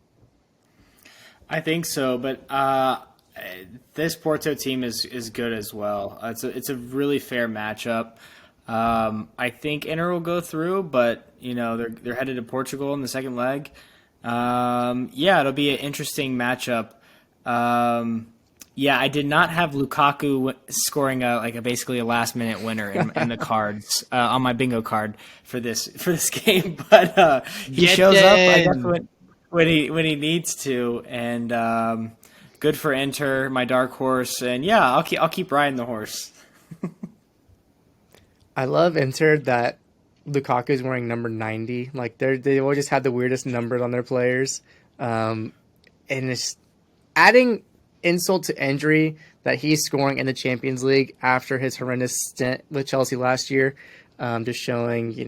I think so, but this Porto team is good as well. It's a really fair matchup. I think Inter will go through, but they're headed to Portugal in the second leg. It'll be an interesting matchup. I did not have Lukaku scoring basically a last minute winner in the cards on my bingo card for this game, but he shows up, I guess, when he needs to, and good for Inter, my dark horse, and I'll keep riding the horse.
I love Inter that Lukaku is wearing number 90. Like they always just had the weirdest numbers on their players, and it's adding insult to injury that he's scoring in the Champions League after his horrendous stint with Chelsea last year. Just showing, he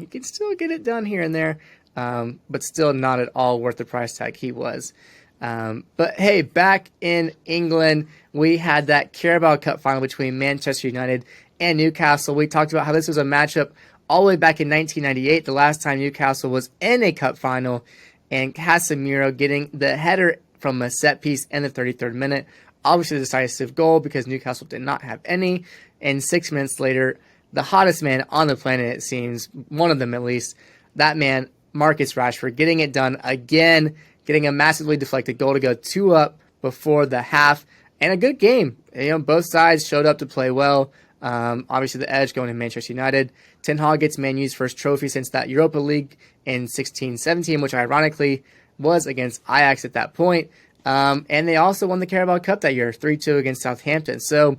can still get it done here and there, but still not at all worth the price tag he was. But hey, back in England, we had that Carabao Cup final between Manchester United and Newcastle. We talked about how this was a matchup all the way back in 1998, the last time Newcastle was in a cup final, and Casemiro getting the header from a set piece in the 33rd minute. Obviously, the decisive goal because Newcastle did not have any. And 6 minutes later, the hottest man on the planet, it seems, one of them at least, that man, Marcus Rashford, getting it done again, getting a massively deflected goal to go 2-up before the half. And a good game. Both sides showed up to play well. Obviously, the edge going to Manchester United. Ten Hag gets Man U's first trophy since that Europa League in 16-17, which ironically was against Ajax at that point. And they also won the Carabao Cup that year, 3-2 against Southampton. So,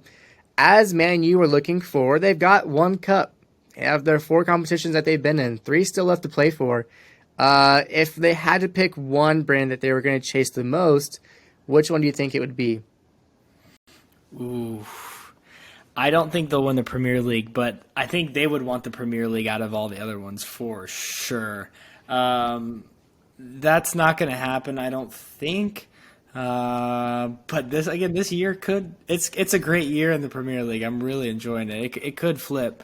as Man U were looking for, they've got one cup. They have their 4 competitions that they've been in, 3 still left to play for. If they had to pick one brand that they were going to chase the most, which one do you think it would be?
Ooh. I don't think they'll win the Premier League, but I think they would want the Premier League out of all the other ones for sure. That's not going to happen, I don't think. But this year could. It's a great year in the Premier League. I'm really enjoying it. It could flip.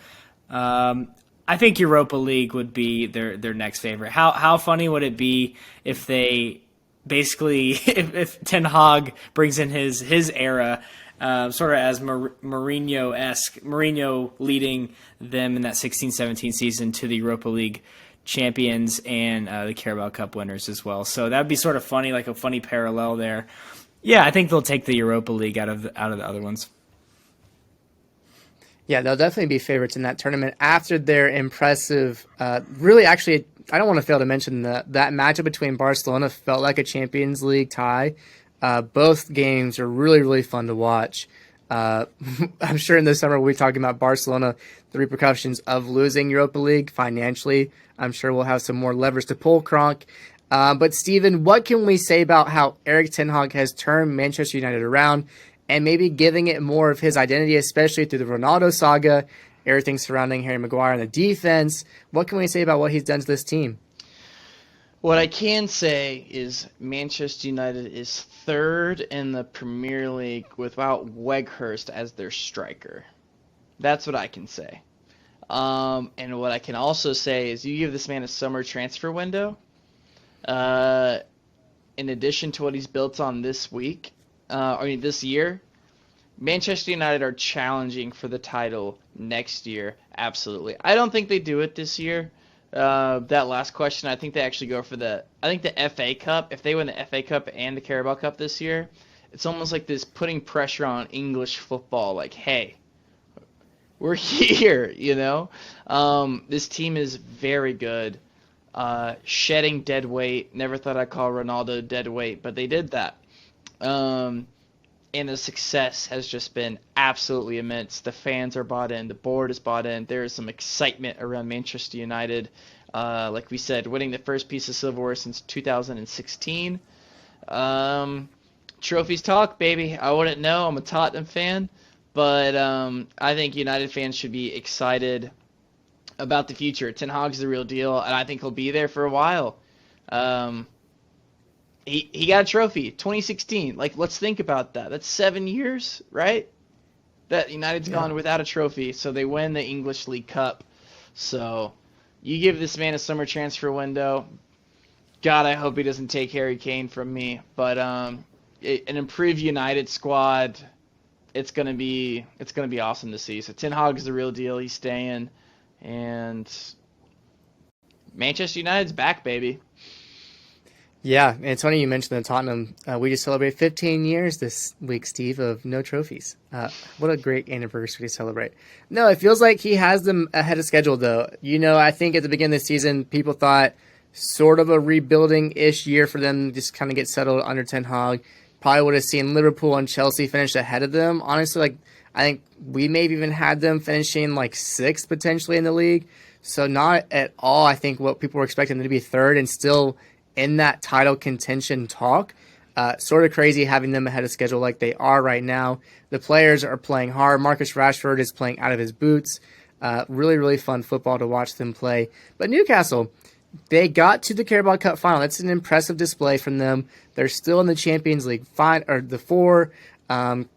I think Europa League would be their next favorite. How funny would it be if they basically if Ten Hag brings in his era, sort of as Mourinho-esque, Mourinho leading them in that 16-17 season to the Europa League champions and the Carabao Cup winners as well. So that'd be sort of funny, like a funny parallel there. Yeah, I think they'll take the Europa League out of the other ones.
Yeah, they'll definitely be favorites in that tournament after their impressive, really actually, I don't want to fail to mention that matchup between Barcelona felt like a Champions League tie. Both games are really, really fun to watch. I'm sure in the summer we'll be talking about Barcelona, the repercussions of losing Europa League financially. I'm sure we'll have some more levers to pull, Kronk. But Steven, what can we say about how Erik ten Hag has turned Manchester United around and maybe giving it more of his identity, especially through the Ronaldo saga, everything surrounding Harry Maguire and the defense? What can we say about what he's done to this team?
What I can say is Manchester United is third in the Premier League without Weghorst as their striker. That's what I can say. And what I can also say is you give this man a summer transfer window. In addition to what he's built on this this year, Manchester United are challenging for the title next year. Absolutely. I don't think they do it this year. That last question, I think they actually go for the FA Cup. If they win the FA Cup and the Carabao Cup this year, it's almost like this putting pressure on English football. Like, hey, we're here, This team is very good. Shedding dead weight. Never thought I'd call Ronaldo dead weight, but they did that. And the success has just been absolutely immense. The fans are bought in. The board is bought in. There is some excitement around Manchester United. Like we said, winning the first piece of silverware since 2016. Trophies talk, baby. I wouldn't know. I'm a Tottenham fan. But I think United fans should be excited about the future. Ten Hag's the real deal, and I think he'll be there for a while. He got a trophy, 2016. Like, let's think about that. That's 7 years, right? That United's gone without a trophy, so they win the English League Cup. So you give this man a summer transfer window. God, I hope he doesn't take Harry Kane from me. But an improved United squad, it's gonna be awesome to see. So Ten Hag is the real deal. He's staying, and Manchester United's back, baby.
Yeah, and it's funny you mentioned the Tottenham. We just celebrated 15 years this week, Steve, of no trophies. What a great anniversary to celebrate. No, it feels like he has them ahead of schedule, though. I think at the beginning of the season, people thought sort of a rebuilding-ish year for them to just kind of get settled under Ten Hag. Probably would have seen Liverpool and Chelsea finish ahead of them. Honestly, I think we may have even had them finishing sixth potentially in the league. So not at all, I think, what people were expecting them to be third and still in that title contention talk. Sort of crazy having them ahead of schedule like they are right now. The players are playing hard. Marcus Rashford is playing out of his boots. Really, really fun football to watch them play. But Newcastle, they got to the Carabao Cup final. That's an impressive display from them. They're still in the Champions League run.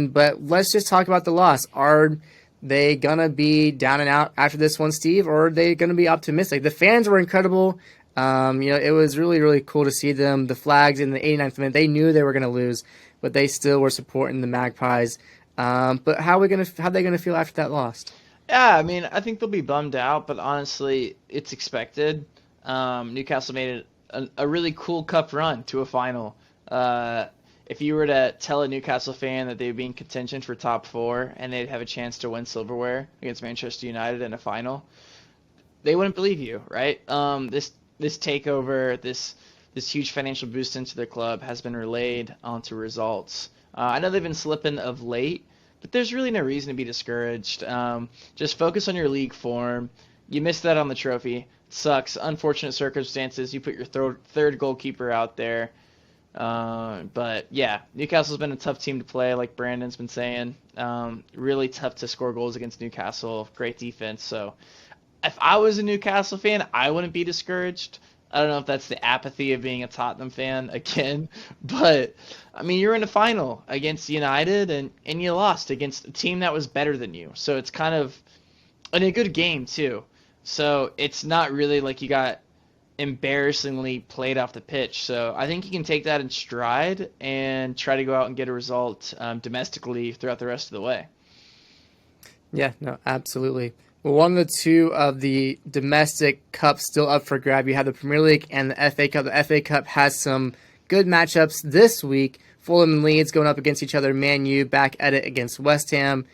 But let's just talk about the loss. Are they going to be down and out after this one, Steve, or are they going to be optimistic? The fans were incredible. It was really, really cool to see them. The flags in the 89th minute, they knew they were going to lose, but they still were supporting the Magpies. But how are they going to feel after that loss?
Yeah, I mean, I think they'll be bummed out, but honestly, it's expected. Newcastle made it a really cool cup run to a final. If you were to tell a Newcastle fan that they'd be in contention for top four and they'd have a chance to win silverware against Manchester United in a final, they wouldn't believe you, right? This takeover, this huge financial boost into their club has been relayed onto results. I know they've been slipping of late, but there's really no reason to be discouraged. Just focus on your league form. You missed that on the trophy. It sucks. Unfortunate circumstances. You put your third goalkeeper out there. But yeah, Newcastle's been a tough team to play, like Brandon's been saying. Really tough to score goals against Newcastle. Great defense. So if I was a Newcastle fan, I wouldn't be discouraged. I don't know if that's the apathy of being a Tottenham fan again, but I mean, you're in a final against United and you lost against a team that was better than you. So it's kind of in a good game too. So it's not really like you got embarrassingly played off the pitch. So I think you can take that in stride and try to go out and get a result domestically throughout the rest of the way.
Yeah, no, absolutely. Well, one of the two of the domestic cups still up for grab. You have the Premier League and the FA Cup. The FA Cup has some good matchups this week. Fulham and Leeds going up against each other. Man U back at it against West Ham.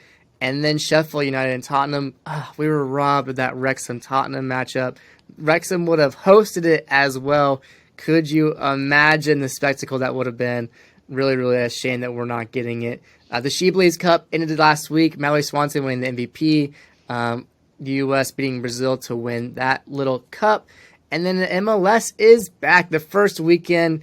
And then Sheffield United and Tottenham. We were robbed of that Wrexham-Tottenham matchup. Wrexham would have hosted it as well. Could you imagine the spectacle that would have been? Really, really a shame that we're not getting it. The Sheblaze Cup ended last week. Mallory Swanson winning the MVP. The U.S. beating Brazil to win that little cup. And then the MLS is back the first weekend.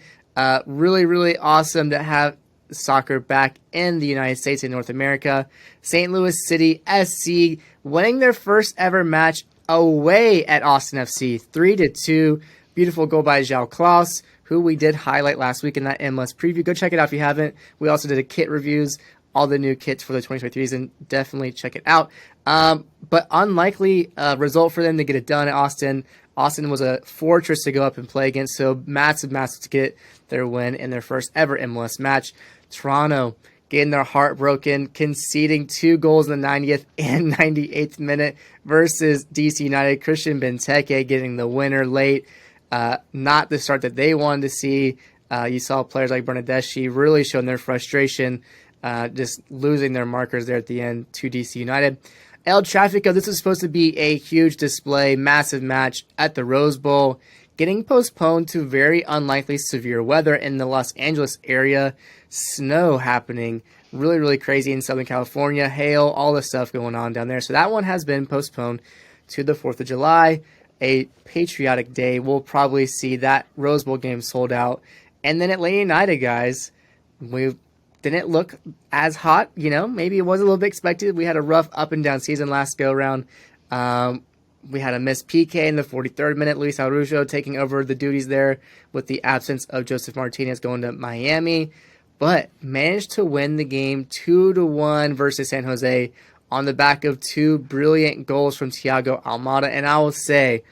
Really, really awesome to have soccer back in the United States and North America. St. Louis City SC winning their first ever match away at Austin FC, 3-2. Beautiful goal by João Klaus, who we did highlight last week in that MLS preview. Go check it out if you haven't. We also did a kit reviews, all the new kits for the 2023 season. Definitely check it out. But unlikely result for them to get it done at Austin. Austin was a fortress to go up and play against, so massive to get their win in their first ever MLS match. Toronto getting their heart broken, conceding 2 goals in the 90th and 98th minute versus DC United. Christian Benteke getting the winner late. Not the start that they wanted to see. You saw players like Bernadeschi really showing their frustration, just losing their markers there at the end to DC United. El Tráfico, this was supposed to be a huge display, massive match at the Rose Bowl, getting postponed to very unlikely severe weather in the Los Angeles area. Snow happening, really, really crazy in Southern California, hail, all the stuff going on down there. So that one has been postponed to the 4th of July, a patriotic day. We'll probably see that Rose Bowl game sold out. And then Atlanta United, guys, we didn't look as hot, maybe it was a little bit expected. We had a rough up and down season last go around. We had a missed PK in the 43rd minute. Luis Araujo taking over the duties there with the absence of Joseph Martinez going to Miami, but managed to win the game 2-1 versus San Jose on the back of 2 brilliant goals from Thiago Almada. And I will say,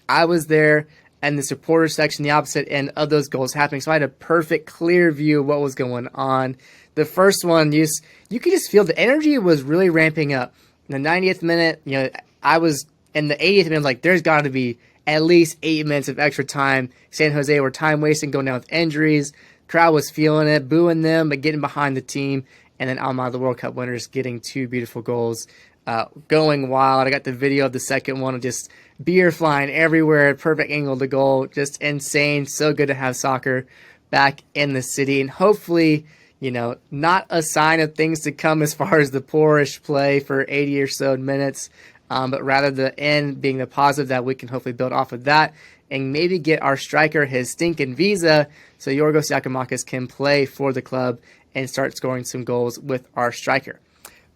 I was there and the supporter section, the opposite end of those goals happening. So I had a perfect, clear view of what was going on. The first one, you could just feel the energy was really ramping up. In the 90th minute, I was in the 80th minute, I was like, there's got to be at least 8 minutes of extra time. San Jose were time wasting, going down with injuries. Crowd was feeling it, booing them, but getting behind the team. And then Almada, the World Cup winners, getting 2 beautiful goals. Going wild. I got the video of the second one of just beer flying everywhere, perfect angle to goal, just insane. So good to have soccer back in the city, and hopefully, not a sign of things to come as far as the poorish play for 80 or so minutes, but rather the end being the positive that we can hopefully build off of that and maybe get our striker his stinking visa so Yorgos Yakimakis can play for the club and start scoring some goals with our striker.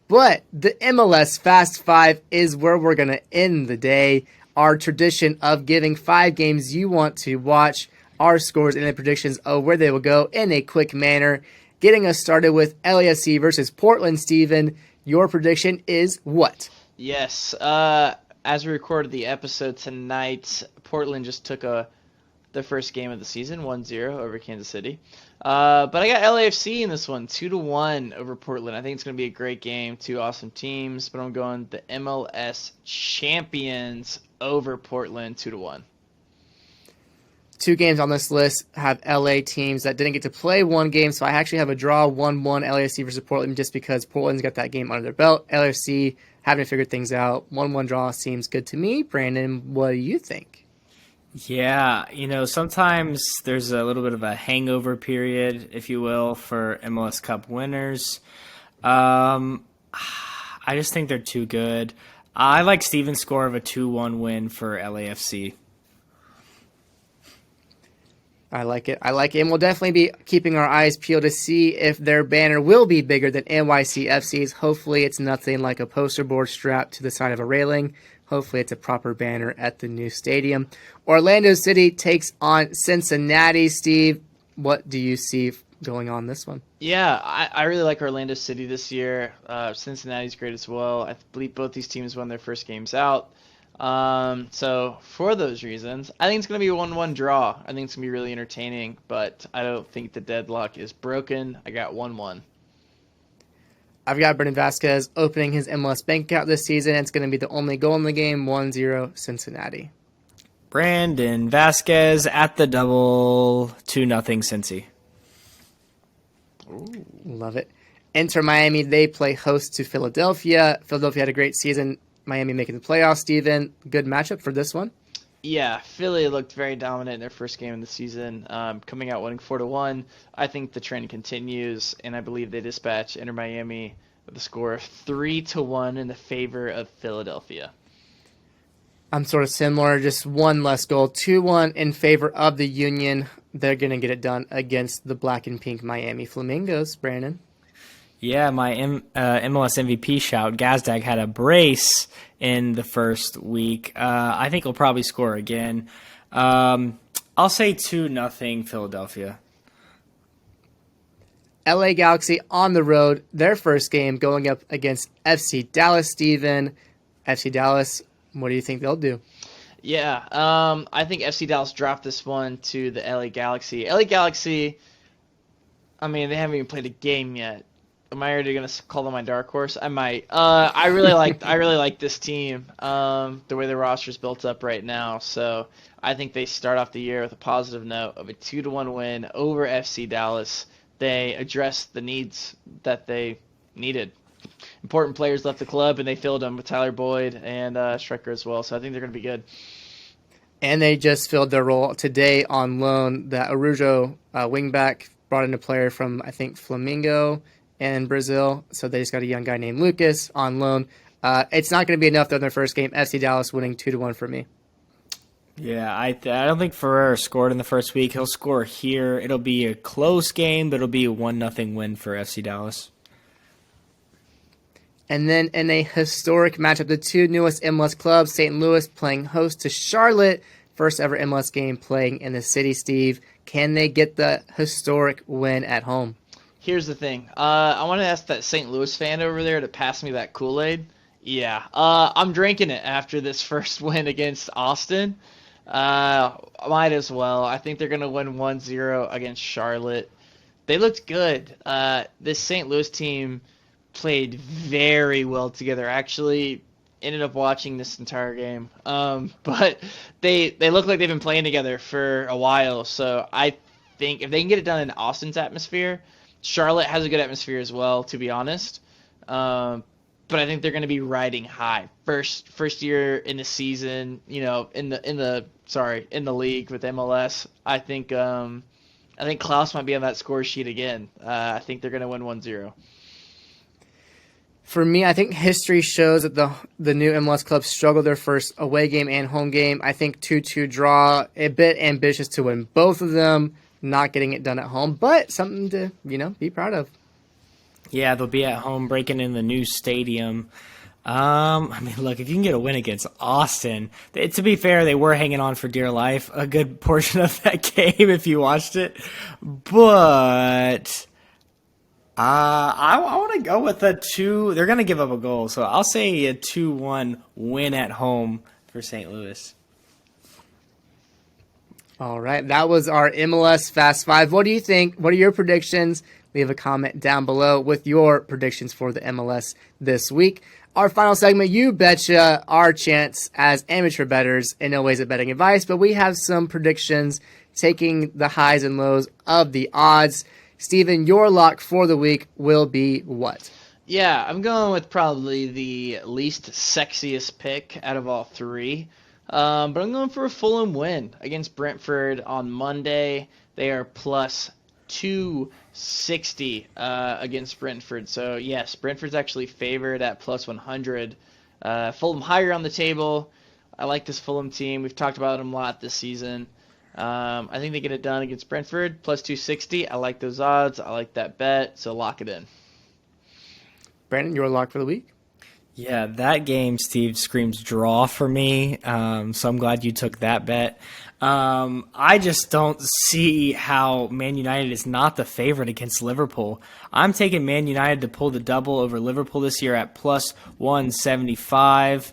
But the MLS Fast 5 is where we're going to end the day. Our tradition of giving 5 games you want to watch, our scores and the predictions of where they will go in a quick manner. Getting us started with LAFC versus Portland. Steven, your prediction is what?
Yes. As we recorded the episode tonight, Portland just took their first game of the season, 1-0 over Kansas City. But I got LAFC in this one, 2-1 over Portland. I think it's going to be a great game. 2 awesome teams, but I'm going the MLS champions over Portland, 2-1.
2 games on this list have LA teams that didn't get to play 1 game, so I actually have a draw 1-1 LAFC versus Portland just because Portland's got that game under their belt. LAFC having to figure things out. 1-1 draw seems good to me. Brandon, what do you think?
Yeah, sometimes there's a little bit of a hangover period, if you will, for MLS Cup winners. I just think they're too good. I like Steven's score of a 2-1 win for LAFC.
I like it. And we'll definitely be keeping our eyes peeled to see if their banner will be bigger than NYCFC's. Hopefully it's nothing like a poster board strapped to the side of a railing. Hopefully it's a proper banner at the new stadium. Orlando City takes on Cincinnati. Steve, what do you see going on this one?
Yeah, I really like Orlando City this year. Cincinnati's great as well. I believe both these teams won their first games out. So for those reasons, I think it's going to be a 1-1 draw. I think it's going to be really entertaining, but I don't think the deadlock is broken. I got 1-1.
I've got Brendan Vasquez opening his MLS bank account this season. It's going to be the only goal in the game, 1-0 Cincinnati.
Brandon Vasquez at the double, 2-0 Cincy.
Ooh, love it. Inter Miami, they play host to Philadelphia. Philadelphia had a great season. Miami making the playoffs, Steven. Good matchup for this one.
Yeah, Philly looked very dominant in their first game of the season, coming out winning 4-1. I think the trend continues, and I believe they dispatch Inter Miami with a score of 3-1 in the favor of Philadelphia.
I'm sort of similar, just one less goal, 2-1 in favor of the Union. They're going to get it done against the black and pink Miami Flamingos, Brandon.
Yeah, my MLS MVP shout, Gazdag had a brace in the first week. I think he'll probably score again. I'll say 2-0 Philadelphia.
LA Galaxy on the road, their first game going up against FC Dallas. Steven, FC Dallas, what do you think they'll do?
Yeah, I think FC Dallas dropped this one to the LA Galaxy. LA Galaxy, I mean, they haven't even played a game yet. Am I already gonna call them my dark horse? I might. I really like this team. The way the roster's built up right now. So I think they start off the year with a positive note of a 2-1 win over FC Dallas. They addressed the needs that they needed. Important players left the club, and they filled them with Tyler Boyd and Striker as well. So I think they're gonna be good.
And they just filled their role today on loan. The Arujo wingback brought in a player from, I think, Flamingo in Brazil. So they just got a young guy named Lucas on loan. It's not going to be enough, though, in their first game. FC Dallas winning 2-1 for me.
Yeah, I don't think Ferreira scored in the first week. He'll score here. It'll be a close game, but it'll be a 1-0 win for FC Dallas.
And then in a historic matchup, the two newest MLS clubs, St. Louis playing host to Charlotte. First ever MLS game playing in the city, Steve. Can they get the historic win at home?
Here's the thing. I want to ask that St. Louis fan over there to pass me that Kool-Aid. Yeah, I'm drinking it after this first win against Austin. Might as well. I think they're going to win 1-0 against Charlotte. They looked good. This St. Louis team played very well together. Actually, ended up watching this entire game. But they look like they've been playing together for a while. So I think if they can get it done in Austin's atmosphere, Charlotte has a good atmosphere as well, to be honest. But I think they're going to be riding high. First year in the season, in the league with MLS. I think Klaus might be on that score sheet again. I think they're going to win 1-0.
For me, I think history shows that the new MLS clubs struggled their first away game and home game. I think 2-2 draw, a bit ambitious to win both of them, not getting it done at home, but something to, be proud of.
Yeah, they'll be at home breaking in the new stadium. Look, if you can get a win against Austin, to be fair, they were hanging on for dear life a good portion of that game if you watched it. But I want to go with a 2. They're going to give up a goal, so I'll say a 2-1 win at home for St. Louis.
All right, that was our MLS Fast 5. What do you think? What are your predictions? Leave a comment down below with your predictions for the MLS this week. Our final segment, You Betcha, our chance as amateur bettors, in no ways a betting advice, but we have some predictions taking the highs and lows of the odds. Steven, your lock for the week will be what?
Yeah, I'm going with probably the least sexiest pick out of all three. But I'm going for a Fulham win against Brentford on Monday. They are plus 260 against Brentford. So, yes, Brentford's actually favored at plus 100. Fulham higher on the table. I like this Fulham team. We've talked about them a lot this season. I think they get it done against Brentford, plus 260. I like those odds. I like that bet, so lock it in.
Brandon, your lock for the week?
Yeah, that game, Steve, screams draw for me, so I'm glad you took that bet. I just don't see how Man United is not the favorite against Liverpool. I'm taking Man United to pull the double over Liverpool this year at plus 175.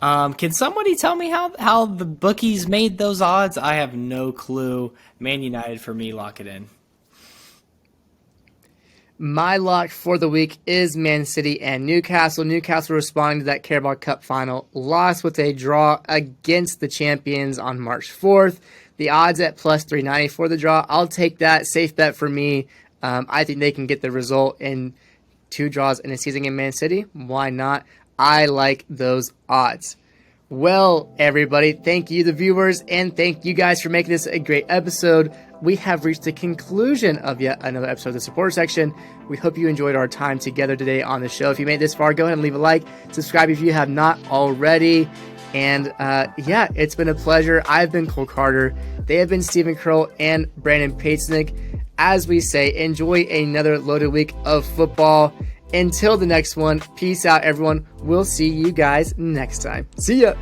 Can somebody tell me how the bookies made those odds? I have no clue. Man United for me, lock it in.
My lock for the week is Man City and Newcastle. Newcastle responding to that Carabao Cup final loss with a draw against the champions on March 4th. The odds at plus 390 for the draw. I'll take that. Safe bet for me. I think they can get the result in 2 draws in a season in Man City. Why not? I like those odds. Well, everybody, thank you, the viewers, and thank you guys for making this a great episode. We have reached the conclusion of yet another episode of the support section. We hope you enjoyed our time together today on the show. If you made it this far, go ahead and leave a like, subscribe if you have not already. And yeah, it's been a pleasure. I've been Cole Carter. They have been Stephen Curl and Brandon Patesnick. As we say, enjoy another loaded week of football. Until the next one, peace out, everyone. We'll see you guys next time. See ya.